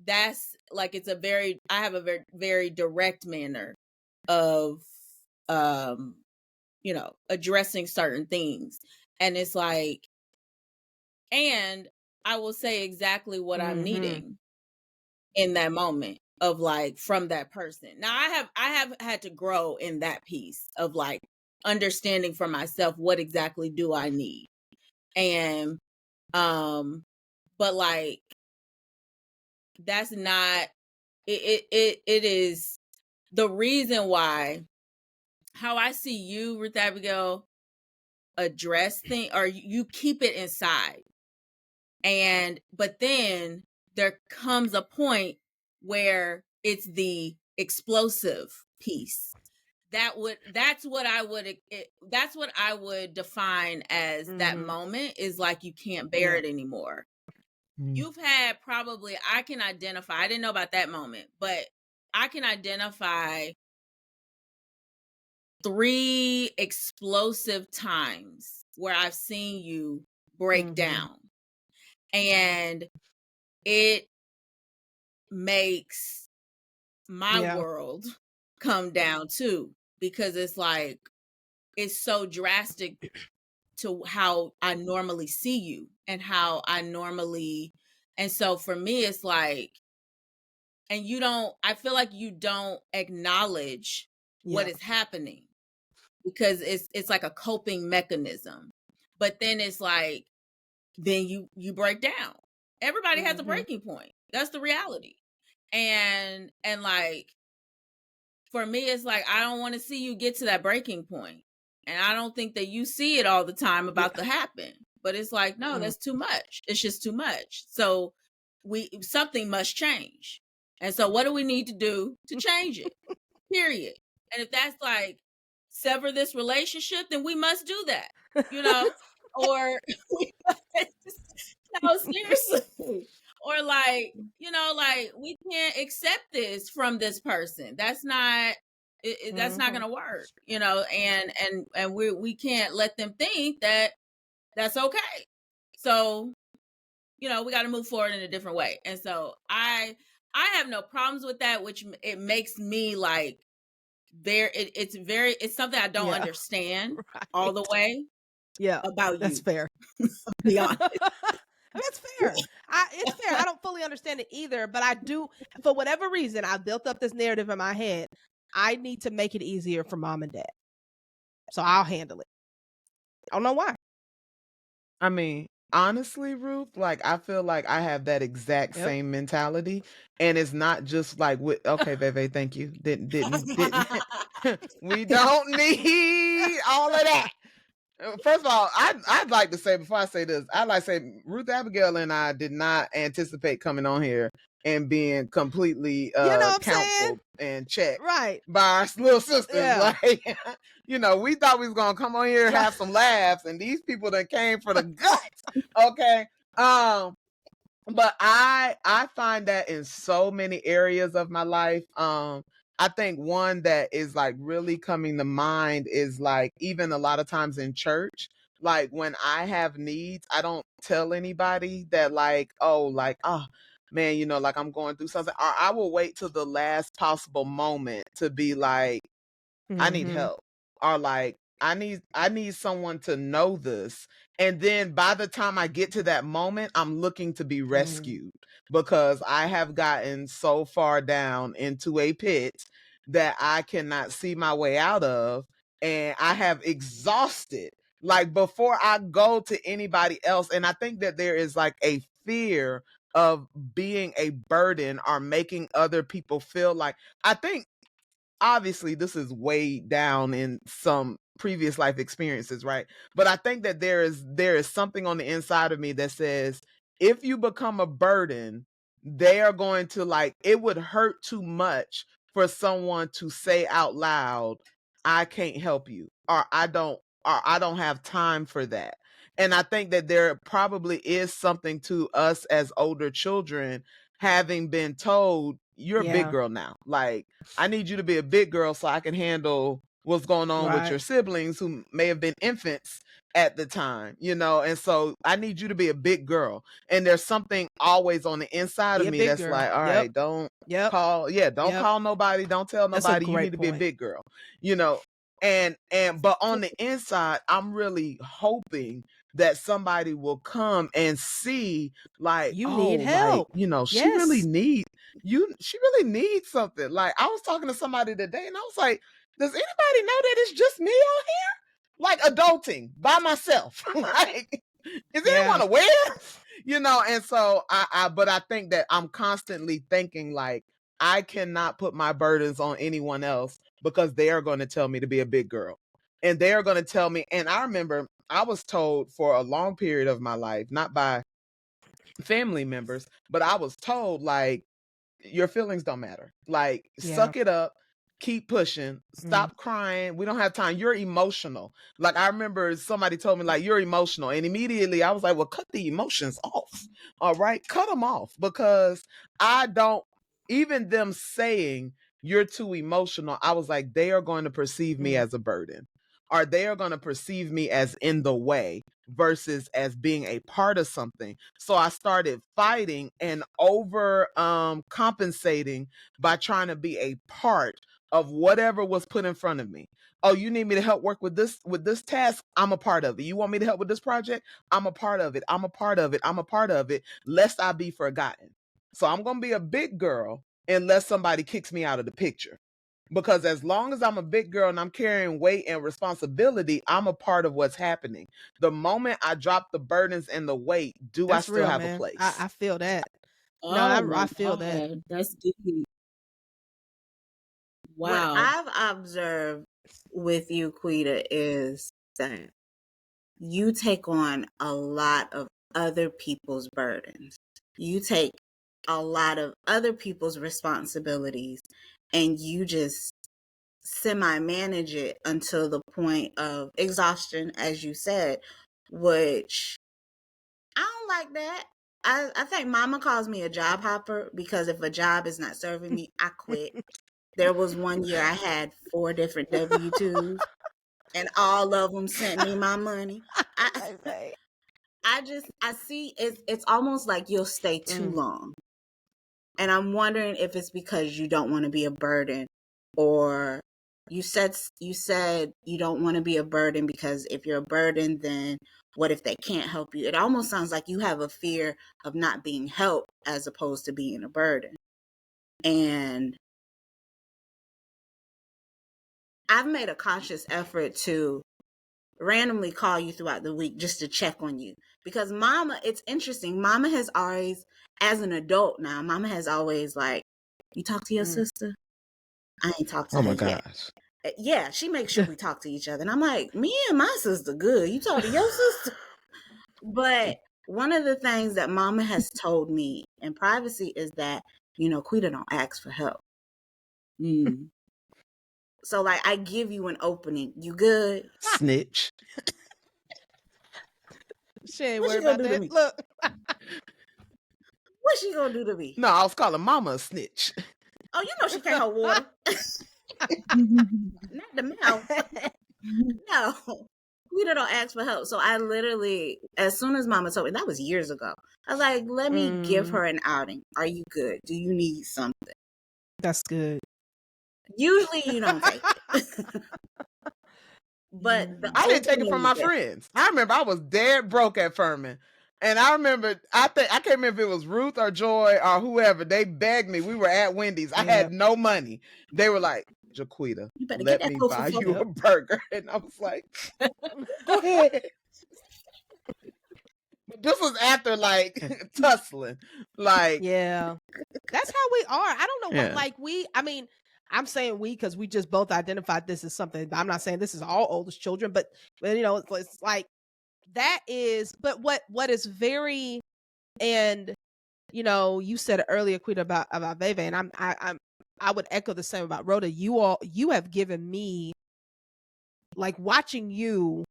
that's like, I have a very, very direct manner of addressing certain things. And it's like, and I will say exactly what I'm needing in that moment, of like, from that person. Now I have had to grow in that piece of like understanding for myself, what exactly do I need. And but like, that's not it is the reason why, how I see you, Ruth Abigail, address things, or you keep it inside. But then there comes a point where it's the explosive piece. That's what I would define as that moment, is like, you can't bear it anymore. You've had probably, I can identify, I didn't know about that moment, but I can identify 3 explosive times where I've seen you break down. And it makes my world come down too, because it's like, it's so drastic to how I normally see you and how I normally, and so for me, it's like, and I feel like you don't acknowledge what is happening, because it's like a coping mechanism. But then it's like, then you break down. Everybody has a breaking point. That's the reality. And like, for me, it's like, I don't want to see you get to that breaking point. And I don't think that you see it all the time about to happen. But it's like, no, that's too much. It's just too much. So something must change. And so what do we need to do to change it? Period. And if that's like, sever this relationship, then we must do that, or no, seriously. Or like, like, we can't accept this from this person. That's not, that's not going to work, and we can't let them think that that's okay. So, we got to move forward in a different way. And so I have no problems with that, which it makes me like, it's something I don't understand all the way about that's you. fair. Be honest. That's fair. It's fair. I don't fully understand it either, but I do, for whatever reason, I built up this narrative in my head. I need to make it easier for mom and dad, so I'll handle it. I don't know why. I mean, honestly, Ruth, like I feel like I have that exact Yep. same mentality, and it's not just like with okay, Veve, thank you. Didn't we don't need all of that. First of all, I'd like to say before I say this, I'd like to say Ruth Abigail and I did not anticipate coming on here and being completely You know what I'm saying? counseled and checked Right. by our little sisters. Yeah. Like, you know, we thought we was gonna come on here and have some laughs, and these people that came for the guts. Okay. But I find that in so many areas of my life. I think one that is like really coming to mind is like even a lot of times in church, like when I have needs, I don't tell anybody that like, oh, like, oh man, you know, like I'm going through something. Or I will wait till the last possible moment to be like, I need Mhm. help. Or like I need someone to know this. And then by the time I get to that moment, I'm looking to be rescued because I have gotten so far down into a pit that I cannot see my way out of, and I have exhausted like before I go to anybody else. And I think that there is like a fear of being a burden or making other people feel like I think obviously this is way down in some previous life experiences, right? But I think that there is something on the inside of me that says if you become a burden, they are going to like it would hurt too much for someone to say out loud, I can't help you, or I don't have time for that. And I think that there probably is something to us as older children having been told you're a big Yeah. girl now. Like I need you to be a big girl so I can handle what's going on with your Right. siblings who may have been infants at the time, you know, and so I need you to be a big girl. And there's something always on the inside Be of a me big that's girl. like, all Yep. right, don't Yep. don't Yep. call nobody, don't tell That's a nobody, you need great to be a point. big girl, you know. And but on the inside, I'm really hoping that somebody will come and see like, You oh, need like, help. you know, she Yes. really needs something. Like I was talking to somebody today and I was like, does anybody know that it's just me out here? Like adulting by myself. Like, is Yeah. anyone aware? You know, and so but I think that I'm constantly thinking like I cannot put my burdens on anyone else because they are going to tell me to be a big girl. And they are going to tell me, and I remember I was told for a long period of my life, not by family members, but I was told like your feelings don't matter. Like, Yeah. suck it up, keep pushing, Mm. stop crying. We don't have time. You're emotional. Like, I remember somebody told me, like, you're emotional. And immediately I was like, well, cut the emotions off. All right, cut them off because I don't, even them saying you're too emotional, I was like, they are going to perceive me as a burden, or they are going to perceive me as in the way versus as being a part of something. So I started fighting and over compensating by trying to be a part of whatever was put in front of me. Oh, you need me to help work with this task? I'm a part of it. You want me to help with this project? I'm a part of it. I'm a part of it. I'm a part of it, lest I be forgotten. So I'm going to be a big girl unless somebody kicks me out of the picture. Because as long as I'm a big girl and I'm carrying weight and responsibility, I'm a part of what's happening. The moment I drop the burdens and the weight, do I That's still real, have a man. place? I feel that. No, Oh I my feel that. God, that's deep. What Wow. I've observed with you, Quita, is that you take on a lot of other people's burdens. You take a lot of other people's responsibilities and you just semi manage it until the point of exhaustion, as you said, which I don't like that. I think mama calls me a job hopper because if a job is not serving me, I quit. There was one year I had 4 different W-2s and all of them sent me my money. I Okay. I see it's almost like you'll stay too long. And I'm wondering if it's because you don't want to be a burden, or you said you don't want to be a burden because if you're a burden, then what if they can't help you? It almost sounds like you have a fear of not being helped as opposed to being a burden. And I've made a conscious effort to randomly call you throughout the week just to check on you. Because mama, it's interesting. Mama has always, as an adult now, mama has always like, you talk to your sister? I ain't talked to Oh her my yet. gosh. Yeah, she makes sure we talk to each other. And I'm like, me and my sister good. You talk to your sister? But one of the things that mama has told me in privacy is that, Quita don't ask for help. So like, I give you an opening. You good? Snitch. She ain't What worried she gonna about do to that. me? Look. What she gonna do to me? No, I was calling mama a snitch. Oh, she can't hold water. Not the mouth. No. Quita don't ask for help. So I literally, as soon as mama told me, that was years ago, I was like, let me give her an outing. Are you good? Do you need something? That's good. Usually you don't take it. But I didn't take it from my friends. I remember I was dead broke at Furman. And I remember, I can't remember if it was Ruth or Joy or whoever. They begged me. We were at Wendy's. I had no money. They were like, Jaquita, you better let get that me tofu buy for you me. a burger. And I was like, go ahead. This was after like tussling. Like, yeah. That's how we are. I don't know Yeah. what, like, I'm saying we because we just both identified this as something. I'm not saying this is all oldest children, but it's like that is. But what is very, and you said it earlier, Quita, about Veve, and I would echo the same about Rhoda. You have given me, like, watching you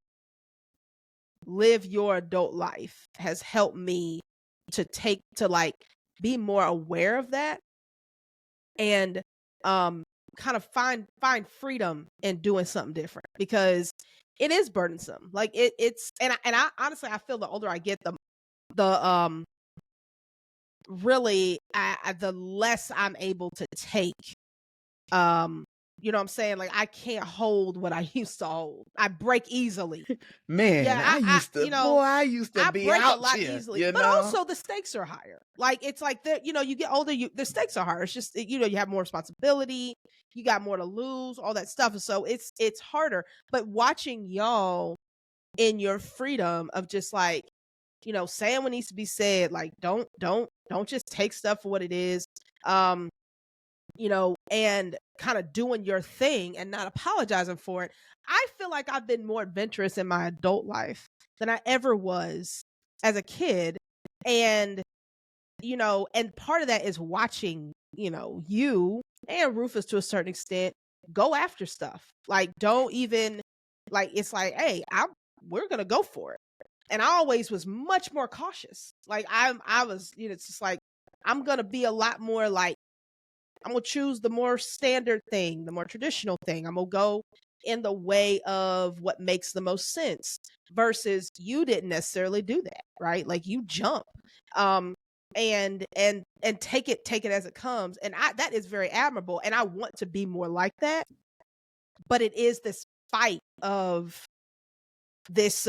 live your adult life has helped me to like be more aware of that and kind of find freedom in doing something different, because it is burdensome. Like it's and I honestly, I feel the older I get, the really the less I'm able to take. You know what I'm saying? Like, I can't hold what I used to hold. I break easily. Man, Yeah, I used to, I used to I be break a out lot here, easily, but also the stakes are higher. Like, it's like you get older, the stakes are higher. It's just you have more responsibility, you got more to lose, all that stuff. So it's harder. But watching y'all in your freedom of just like, saying what needs to be said, like don't just take stuff for what it is. And kind of doing your thing and not apologizing for it. I feel like I've been more adventurous in my adult life than I ever was as a kid. And, and part of that is watching, you and Rufus to a certain extent go after stuff. Like, don't even, like, it's like, hey, we're going to go for it. And I always was much more cautious. Like, I was, it's just like, I'm going to be a lot more like, I'm going to choose the more standard thing, the more traditional thing. I'm going to go in the way of what makes the most sense, versus you didn't necessarily do that, right? Like, you jump and take it as it comes. And that is very admirable. And I want to be more like that. But it is this fight of this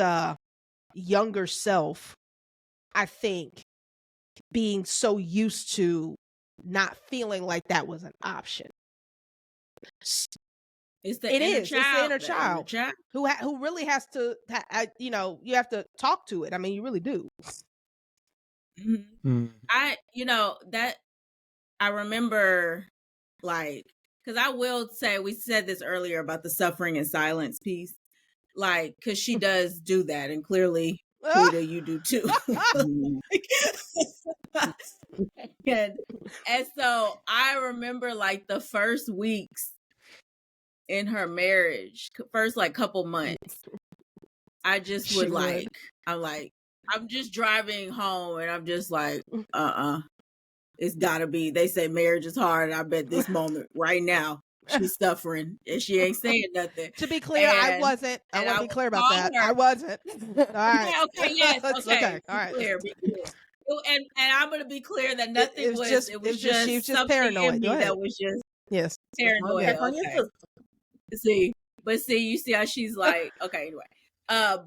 younger self, I think, being so used to not feeling like that was an option. It's the inner child who really has to, you have to talk to it. I mean, you really do. Mm-hmm. I remember, like, because I will say, we said this earlier about the suffering and silence piece, like, because she does do that, and clearly, Quita, you do too. and so I remember, like, the first weeks in her marriage, first like couple months, I just would like, I'm just driving home and I'm just like, it's gotta be, they say marriage is hard, and I bet this moment right now she's suffering and she ain't saying nothing. To be clear, I wasn't. I want to be clear about that. I wasn't. All right. Okay, yes, okay. All right. Be clear. And I'm gonna be clear that nothing it was just she was just paranoid. in me that was just paranoid. Check on your sister. See, you see how she's like, okay, anyway. But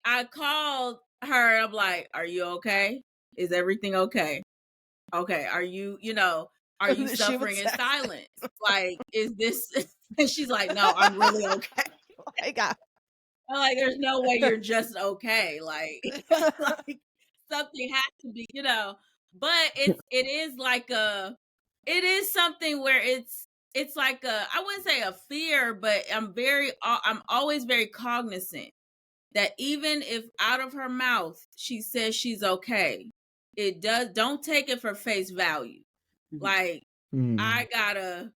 I called her, I'm like, are you okay? Is everything okay? Okay, are you suffering in silence? Like, is this? And she's like, no, I'm really okay. Like, I'm like, there's no way you're just okay. Like, like something has to be, But it is like it is something where it's like I wouldn't say a fear, but I'm always very cognizant that even if out of her mouth she says she's okay, don't take it for face value. Like, I gotta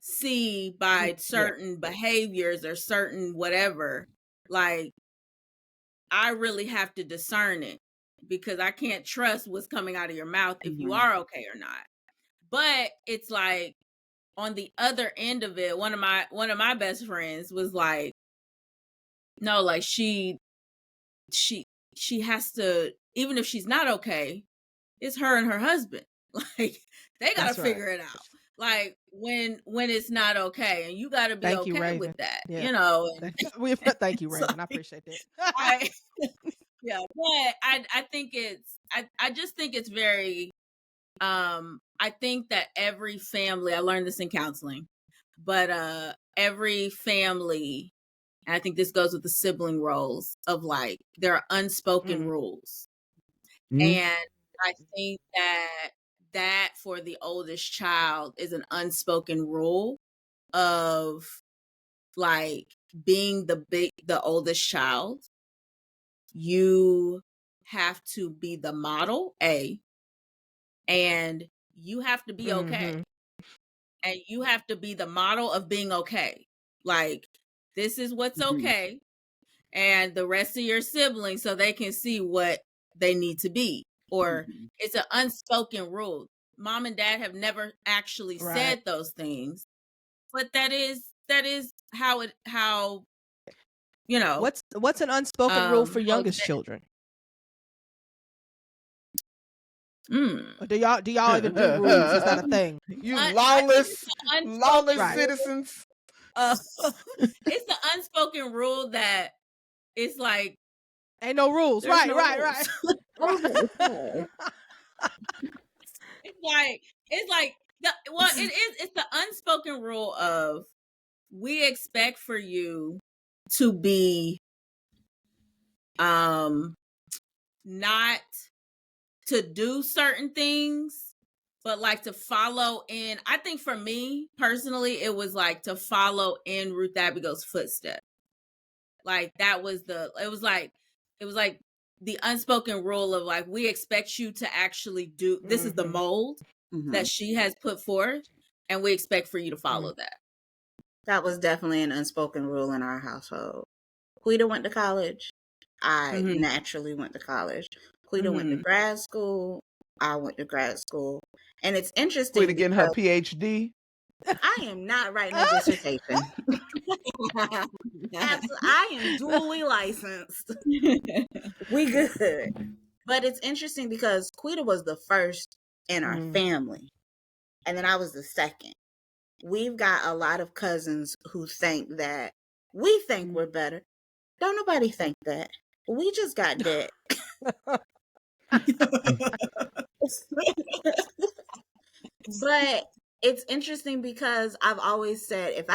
see by certain behaviors or certain whatever, like, I really have to discern it, because I can't trust what's coming out of your mouth if you are okay or not. But it's like, on the other end of it, one of my best friends was like, no, like she has to, even if she's not okay, it's her and her husband. Like, they gotta That's right. figure it out. Like, when it's not okay, and you gotta be Thank you, okay Raven. with that, Yeah. And Thank you, Raven. I appreciate that. yeah, but I think I just think it's very, I think that every family, I learned this in counseling, but every family, and I think this goes with the sibling roles of, like, there are unspoken rules. And I think that for the oldest child is an unspoken rule of, like, being the oldest child. You have to be the model, and you have to be okay. And you have to be the model of being okay. Like, this is what's okay. And the rest of your siblings, so they can see what they need to be. Or it's an unspoken rule. Mom and dad have never actually said those things, but that is how What's an unspoken rule for youngest children? Or do y'all even do rules? Is that a thing? You lawless citizens. It's the unspoken rule that it's like, ain't no rules. Right. It's like it's the unspoken rule of, we expect for you to be not to do certain things, but like to follow in. I think for me personally, it was like to follow in Ruth Abigail's footsteps. Like, it was like the unspoken rule of, like, we expect you to actually do this. Is the mold that she has put forth, and we expect for you to follow that. That was definitely an unspoken rule in our household. Quita went to college. I naturally went to college. Quita went to grad school. I went to grad school. And it's interesting. Quita getting her PhD. I am not writing a dissertation. I am duly licensed. We good. But it's interesting because Quita was the first in our family. And then I was the second. We've got a lot of cousins who think that we think we're better. Don't nobody think that. We just got debt. But it's interesting because I've always said, if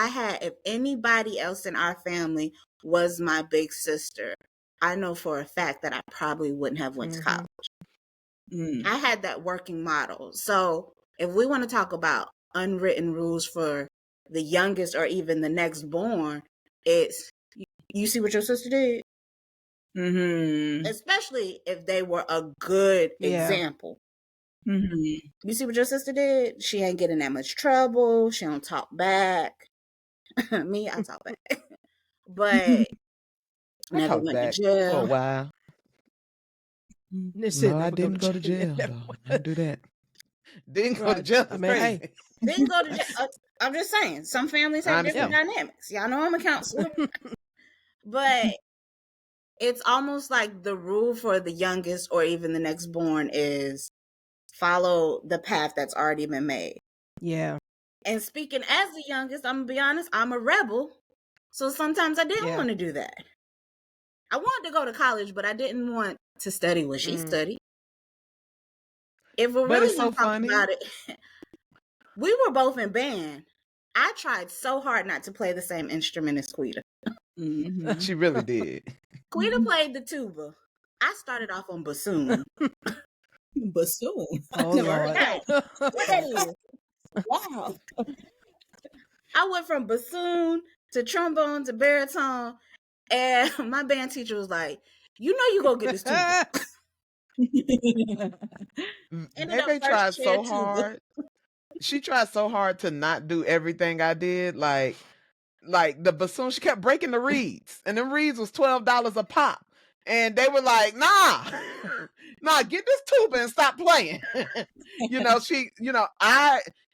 anybody else in our family was my big sister, I know for a fact that I probably wouldn't have went to college. I had that working model. So if we want to talk about unwritten rules for the youngest or even the next born, it's, you see what your sister did? Especially if they were a good example. You see what your sister did? She ain't getting that much trouble. She don't talk back. Me, I talk back. But never went to jail. For a while. No, I didn't go to jail. Don't do that. Didn't go to jail. Crazy. Didn't go to jail. I'm just saying, some families have different dynamics. Y'all know I'm a counselor. But it's almost like the rule for the youngest or even the next born is follow the path that's already been made. Yeah. And speaking as the youngest, I'm gonna be honest, I'm a rebel. So sometimes I didn't want to do that. I wanted to go to college, but I didn't want to study what she studied. If we're really going to talk about it, we were both in band. I tried so hard not to play the same instrument as Quita. Mhm. She really did. Quita played the tuba. I started off on bassoon. Bassoon. Oh, Never heard Lord. Yes, what that is? Wow. I went from bassoon to trombone to baritone, and my band teacher was like, "You know you gonna get this tuba." Ended up Bebe first tried chair so tuba. hard. She tried so hard to not do everything I did. Like the bassoon, she kept breaking the reeds, and the reeds was $12 a pop. And they were like, nah, nah, get this tuba and stop playing.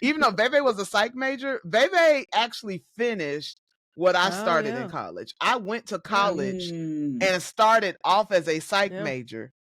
Even though Bebe was a psych major, Bebe actually finished what I Oh, started in yeah. college. I went to Yeah. college Mm. and started off as a psych Yeah. major.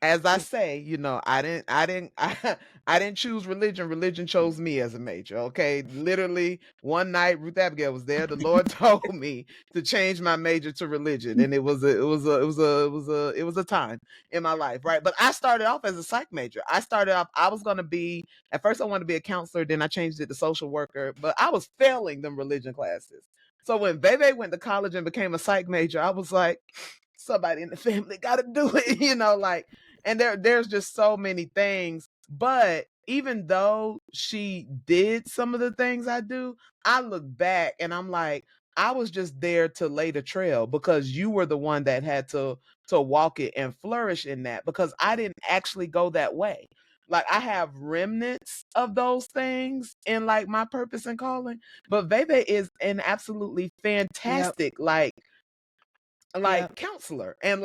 As I say, I didn't choose religion. Religion chose me as a major. Okay. Literally one night, Ruth Abigail was there. The Lord told me to change my major to religion. And it was a time in my life. Right. But I started off as a psych major. At first I wanted to be a counselor. Then I changed it to social worker, but I was failing them religion classes. So when Bebe went to college and became a psych major, I was like, somebody in the family got to do it, and there's just so many things. But even though she did some of the things I do, I look back and I'm like, I was just there to lay the trail because you were the one that had to walk it and flourish in that, because I didn't actually go that way. Like I have remnants of those things in like my purpose and calling, but Bebe is an absolutely Yep. fantastic Yep. counselor. And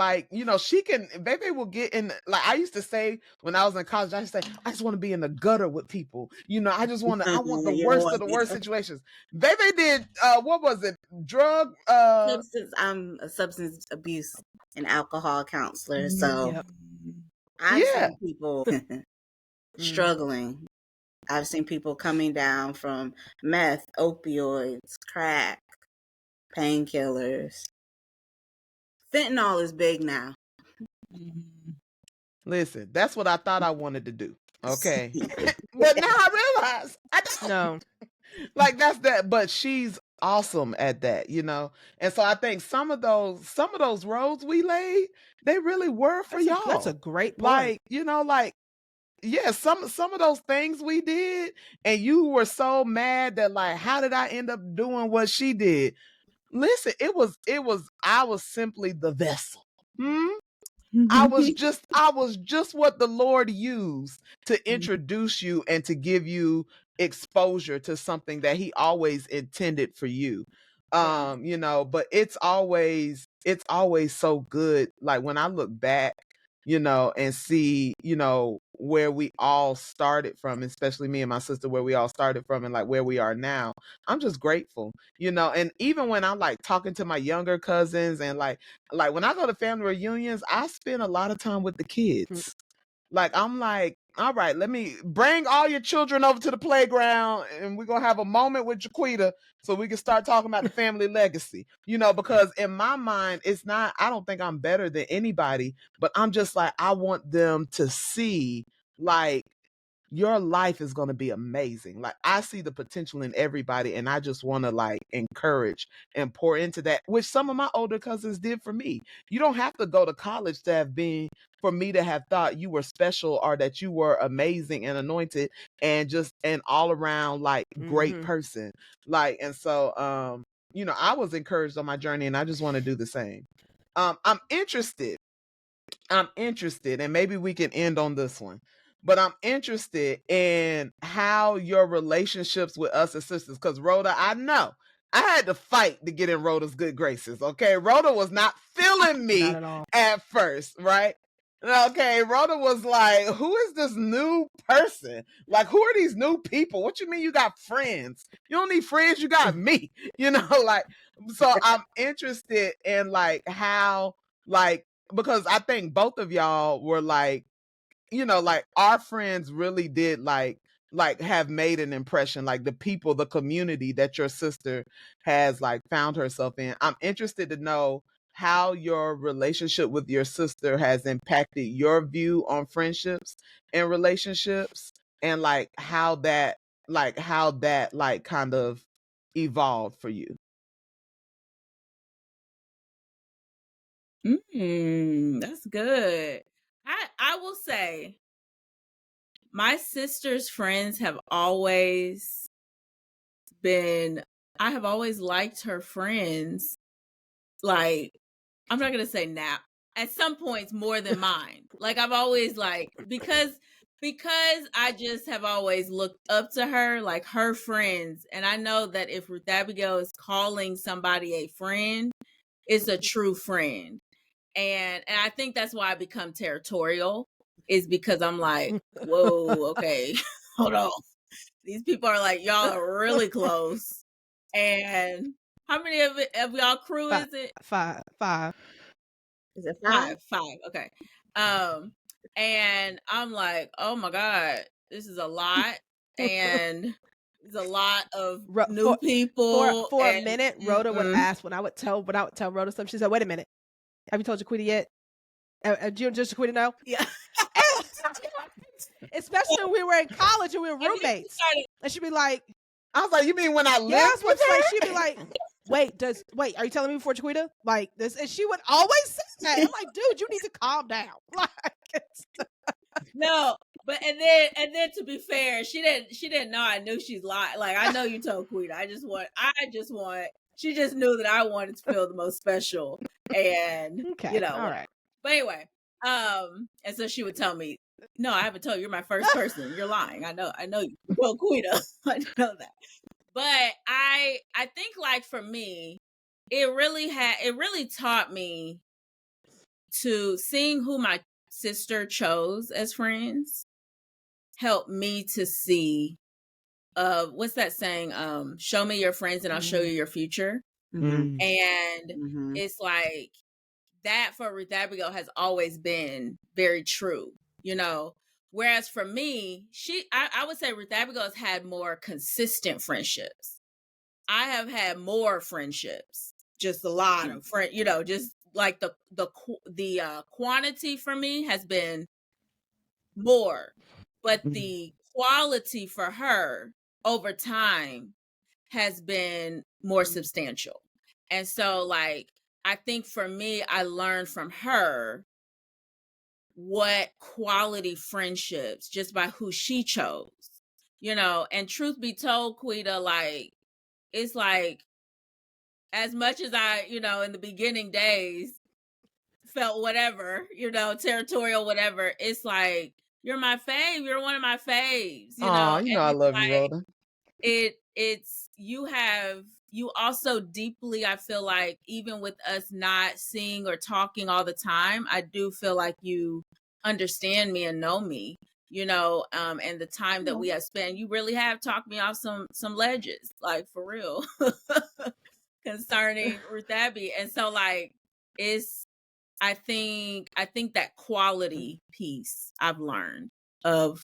she can, Baby will get in, like I used to say when I was in college, I used to say, I just want to be in the gutter with people. I want the You don't worst of want the me. worst situations. Baby did what was it? Drug I'm a substance abuse and alcohol counselor, so Yep. I've yeah. seen people struggling. I've seen people coming down from meth, opioids, crack, painkillers. Fentanyl is big now. Mhm. Listen, that's what I thought I wanted to do. Okay. But now I realize I don't. No. Like that's that, but she's awesome at that, and so I think some of those roads we laid, they really were for That's a y'all. great point. Like yeah, some of those things we did, and you were so mad that like, how did I end up doing what she did? Listen, I was simply the vessel. I was just what the Lord used to introduce you and to give you exposure to something that he always intended for you. Yeah. But it's always so good. Like when I look back, and see, where we all started from, especially me and my sister, where we all started from and like where we are now. I'm just grateful, and even when I'm like talking to my younger cousins and like when I go to family reunions, I spend a lot of time with the kids. Like I'm like, all right, let me bring all your children over to the playground and we're gonna have a moment with Jaquita so we can start talking about the family legacy. Because in my mind, it's not, I don't think I'm better than anybody, but I'm just like, I want them to see like your life is going to be amazing. Like I see the potential in everybody and I just want to like encourage and pour into that, which some of my older cousins did for me. You don't have to go to college to have been for me to have thought you were special or that you were amazing and anointed and just an all around like great person. Like, and so, I was encouraged on my journey and I just want to do the same. I'm interested, and maybe we can end on this one, but I'm interested in how your relationships with us as sisters, because Rhoda, I know I had to fight to get in Rhoda's good graces. Okay. Rhoda was not feeling Not me at all. at first, right? Okay, Rhoda was like, who is this new person? Like, who are these new people? What you mean you got friends? You don't need friends, you got me. Like, so I'm interested in like how, like, because I think both of y'all were like, like our friends really did like have made an impression, like the people, the community that your sister has like found herself in. I'm interested to know how your relationship with your sister has impacted your view on friendships and relationships, and like how that like kind of evolved for you. That's good. I will say my sister's friends have always been, I have always liked her friends. Like, I'm not going to say now, at some points more than mine. Like, I've always like, because I just have always looked up to her, like her friends. And I know that if Ruth Abigail is calling somebody a friend, it's a true friend. And I think that's why I become territorial, is because I'm like, whoa, okay, hold on. These people are like, y'all are really close. And how many of y'all crew is it? Five. Is it 5? Five. Okay. And I'm like, oh my God, this is a lot. And there's a lot of new people. For a minute, Rhoda would ask when I would tell Rhoda stuff. She said, "Wait a minute, have you told Jaquita yet? Do you just Jaquita know?" Yeah. Especially when we were in college and we were roommates, and she'd be like, I was like, you mean when I lived "Yes," with her? like she'd be like, "Wait, are you telling me before Jaquita?" Like this, and she would always say that. I'm like, "Dude, you need to calm down." Like, no, but and then to be fair, she didn't know I knew she's lying. Like, I know you told Quita. I just want. She just knew that I wanted to feel the most special, and okay, all whatever. right. But anyway, and so she would tell me, "No, I haven't told you. You're my first person. You're lying. I know you. Well, Quita, I know that." But I think, like, for me, it really taught me to seeing who my sister chose as friends helped me to see what's that saying, show me your friends and I'll show you your future. Mm-hmm. And Mm-hmm. it's like that for Ruth Abigail has always been very true, whereas for me, I would say Ruth Abigail has had more consistent friendships. I have had more friendships, just a lot of friends, just like the quantity for me has been more, but the quality for her over time has been more substantial. And so, like, I think for me, I learned from her what quality friendships just by who she chose, and truth be told, Quita, like, it's like, as much as I, in the beginning days felt whatever, territorial, whatever, it's like, you're my fave. You're one of my faves, Aw, and I it's love you, like, Rhoda. you also deeply, I feel like, even with us not seeing or talking all the time, I do feel like you understand me and know me, and the time that we have spent, you really have talked me off some ledges, like, for real, concerning Ruth Abby. And so, like, I think that quality piece I've learned of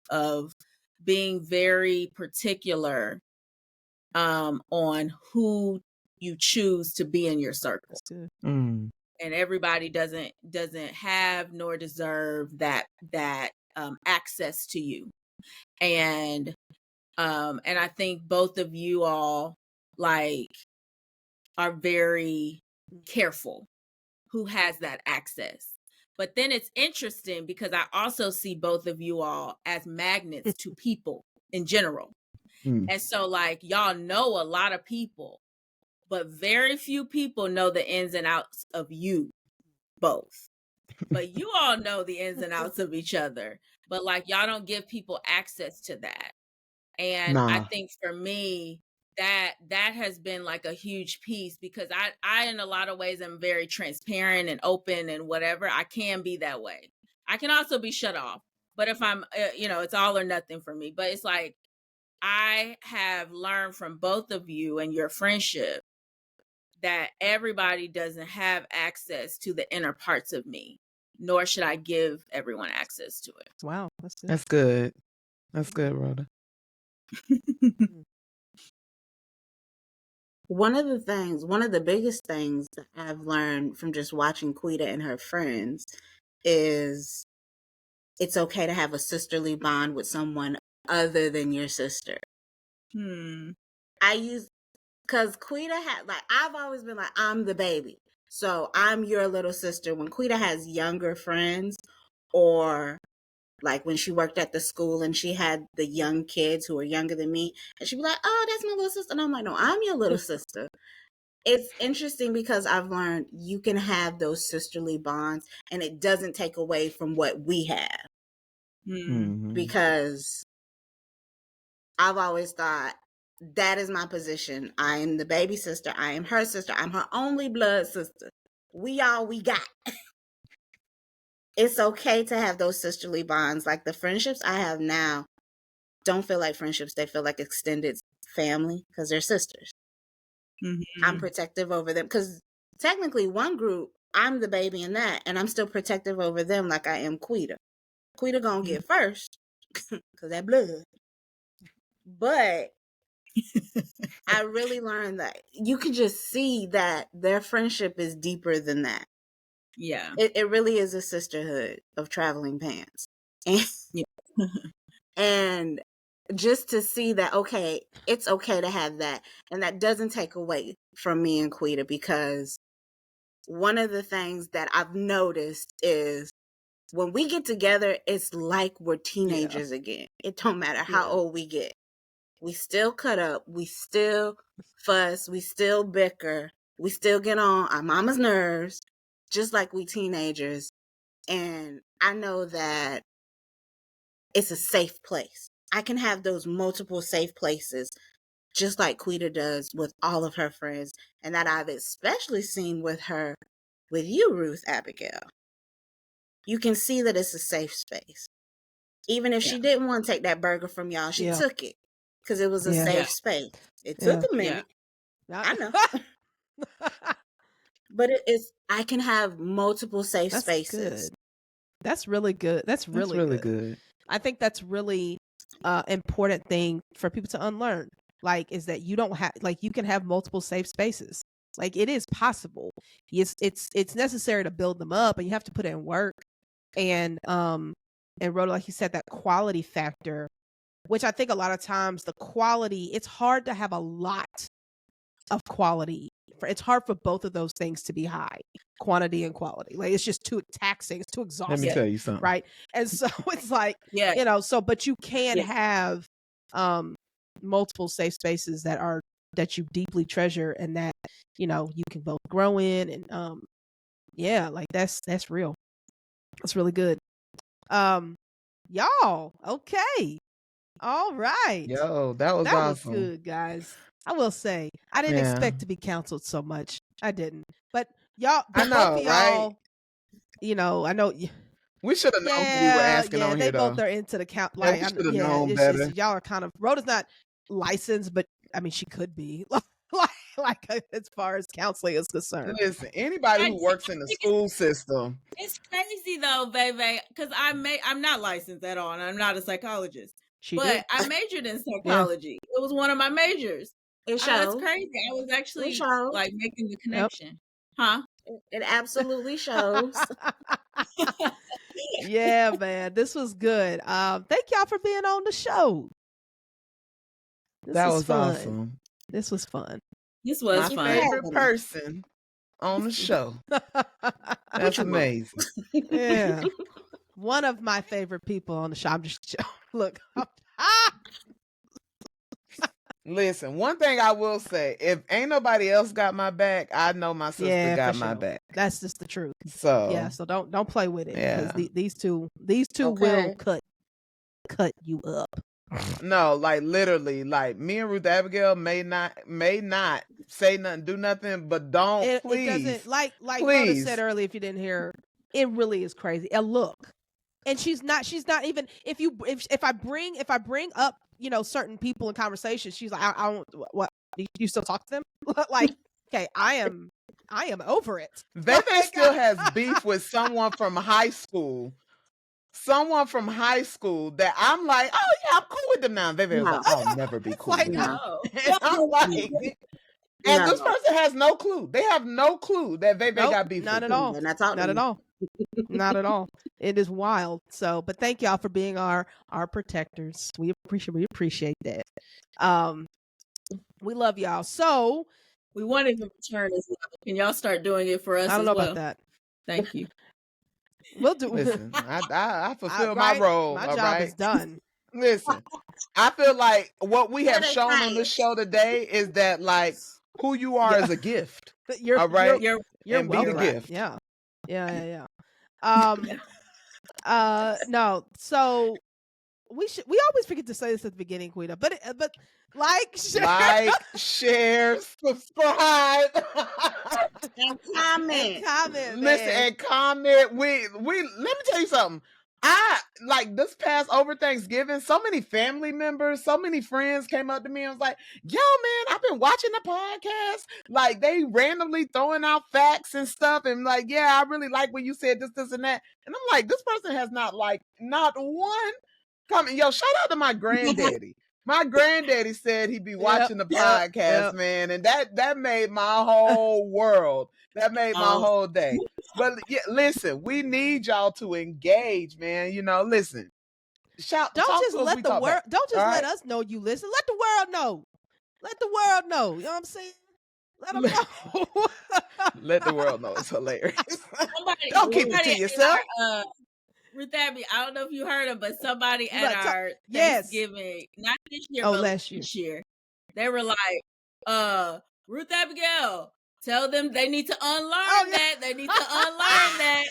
being very particular on who you choose to be in your circle. And everybody doesn't have nor deserve that access to you. And I think both of you all, like, are very careful who has that access. But then it's interesting because I also see both of you all as magnets to people in general. And so, like, y'all know a lot of people, but very few people know the ins and outs of you both. But you all know the ins and outs of each other. But, like, y'all don't give people access to that. And I think for me, that has been like a huge piece, because I in a lot of ways am very transparent and open and whatever. I can be that way. I can also be shut off. But if I'm, it's all or nothing for me. But it's like, I have learned from both of you and your friendship that everybody doesn't have access to the inner parts of me, nor should I give everyone access to it. Wow, that's good. That's good. That's good, Rhoda. One of the biggest things that I've learned from just watching Quita and her friends is it's okay to have a sisterly bond with someone other than your sister. Because Quita had, like, I've always been like, I'm the baby. So I'm your little sister. When Quita has younger friends, or like when she worked at the school and she had the young kids who were younger than me, and she'd be like, "Oh, that's my little sister." And I'm like, "No, I'm your little sister." It's interesting because I've learned you can have those sisterly bonds and it doesn't take away from what we have. Because I've always thought that is my position. I am the baby sister. I am her sister. I'm her only blood sister. We all we got. It's okay to have those sisterly bonds. Like the friendships I have now don't feel like friendships. They feel like extended family because they're sisters. I'm protective over them because technically one group, I'm the baby in that, and I'm still protective over them like I am Quita. Quita gonna get first because that blood. But I really learned that you can just see that their friendship is deeper than that. Yeah. It really is a sisterhood of traveling pants. And, and just to see that, okay, it's okay to have that. And that doesn't take away from me and Quita, because one of the things that I've noticed is when we get together, it's like we're teenagers again. It don't matter how old we get. We still cut up. We still fuss. We still bicker. We still get on our mama's nerves, just like we teenagers. And I know that it's a safe place. I can have those multiple safe places, just like Quita does with all of her friends. And that I've especially seen with you, Ruth Abigail. You can see that it's a safe space. Even if she didn't want to take that burger from y'all, she took it because it was a safe space. It took a minute. I know. But I can have multiple safe spaces. Good. That's really good. That's really good. I think that's really important thing for people to unlearn. Like, is that you don't have, like, you can have multiple safe spaces. Like, it is possible. It's necessary to build them up, and you have to put in work. And Rhoda, like you said, that quality factor, which I think a lot of times the quality, it's hard to have a lot of quality. It's hard for both of those things to be high, quantity and quality. Like, it's just too taxing. It's too exhausting. Let me tell you something. Right. And so it's like, you know, but you can have multiple safe spaces that you deeply treasure, and that, you know, you can both grow in. And like that's real. That's really good. Y'all, okay. All right. Yo, that was awesome. awesome. Was good, guys. I will say, I didn't expect to be counseled so much. I didn't. But y'all, I know, both of right? y'all, you know, I know. We should have known who we were asking on they here, both though. are into the count. Like, we should have known better. Y'all are kind of, Rhoda's not licensed, but I mean, she could be. like as far as counseling is concerned. Listen, anybody who works in the school system. It's crazy though, baby, because I'm not licensed at all, and I'm not a psychologist. I majored in psychology. It was one of my majors. It shows. That's crazy. I was actually like making the connection. Huh? It absolutely shows. Yeah, man. This was good. Thank y'all for being on the show. That was fun. Awesome. This was fun. This was my fun. favorite person on the show. That's amazing. Yeah. One of my favorite people on the show. I'm just look. Listen, one thing I will say, if ain't nobody else got my back, I know my sister got my back. That's just the truth. So so don't play with it. Yeah. Because these two will cut you up. No, like literally, like me and Ruth Abigail may not say nothing, do nothing, but don't please. It doesn't, like Rhoda said earlier, if you didn't hear, it really is crazy. And look, and she's not even, if I bring up, you know, certain people in conversation, she's like, I don't, what, do you still talk to them? Like, okay, I am over it. Veve still has beef with someone from high school. Someone from high school that I'm like, oh yeah, I'm cool with them now. Veve was like, I'll never be cool with them. And I'm like, and this person has no clue. They have no clue that Veve got beef not with at them. all. Not at all. Not at all. It is wild. So, but thank y'all for being our protectors. We appreciate that. We love y'all. So We want it to return as well. Can y'all start doing it for us I don't as know well? about that. Thank you. We'll do. Listen, I fulfill right? my role. My all job right? is done. Listen, I feel like what we have Good shown on this advice. show today is that like who you are Yeah. is a gift. You're All right? You're you're And be the welcome. gift. Yeah. No. So we always forget to say this at the beginning, Quita, but like, share, Like, share, subscribe. And comment. and comment, Listen man. and comment. We let me tell you something. I like this past over Thanksgiving, so many family members, so many friends came up to me and was like, yo, man, I've been watching the podcast. Like they randomly throwing out facts and stuff. And like, yeah, I really like when you said this, and that. And I'm like, this person has not one comment. Yo, shout out to my granddaddy. My granddaddy said he'd be watching the podcast, man. And that made my whole world. That made my whole day. But yeah, listen, we need y'all to engage, man. You know, listen. Don't talk just to us, let we the talk world. back. Don't just All let right? us know you listen. Let the world know. Let the world know. You know what I'm saying? Let them know. Let the world know. It's hilarious. somebody, Don't keep it somebody to at yourself. our, Ruth Abby, I don't know if you heard him, but somebody You at better talk- our Yes. Thanksgiving, not this year, Oh, but last last year, they were like, Ruth Abigail, tell them they need to unlearn that. They need to unlearn that.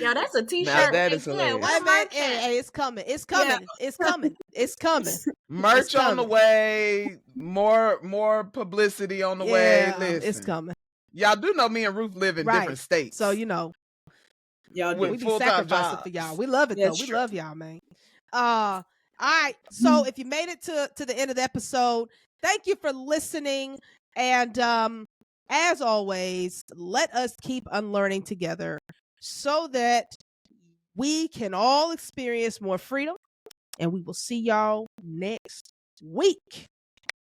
Yo, that's a t-shirt. Now that right is there. hilarious. Where Hey, the man, merch at? hey, it's coming. It's coming. It's coming. It's coming. Merch It's on the coming. way. More publicity on the way. Listen. It's coming. Y'all do know me and Ruth live in different states. So you know, Y'all with we be full-time sacrificing for y'all. We love it That's though. We true. love y'all, man. All right. So if you made it to the end of the episode, thank you for listening. And as always, let us keep unlearning together so that we can all experience more freedom. And we will see y'all next week.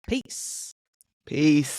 Peace. Peace.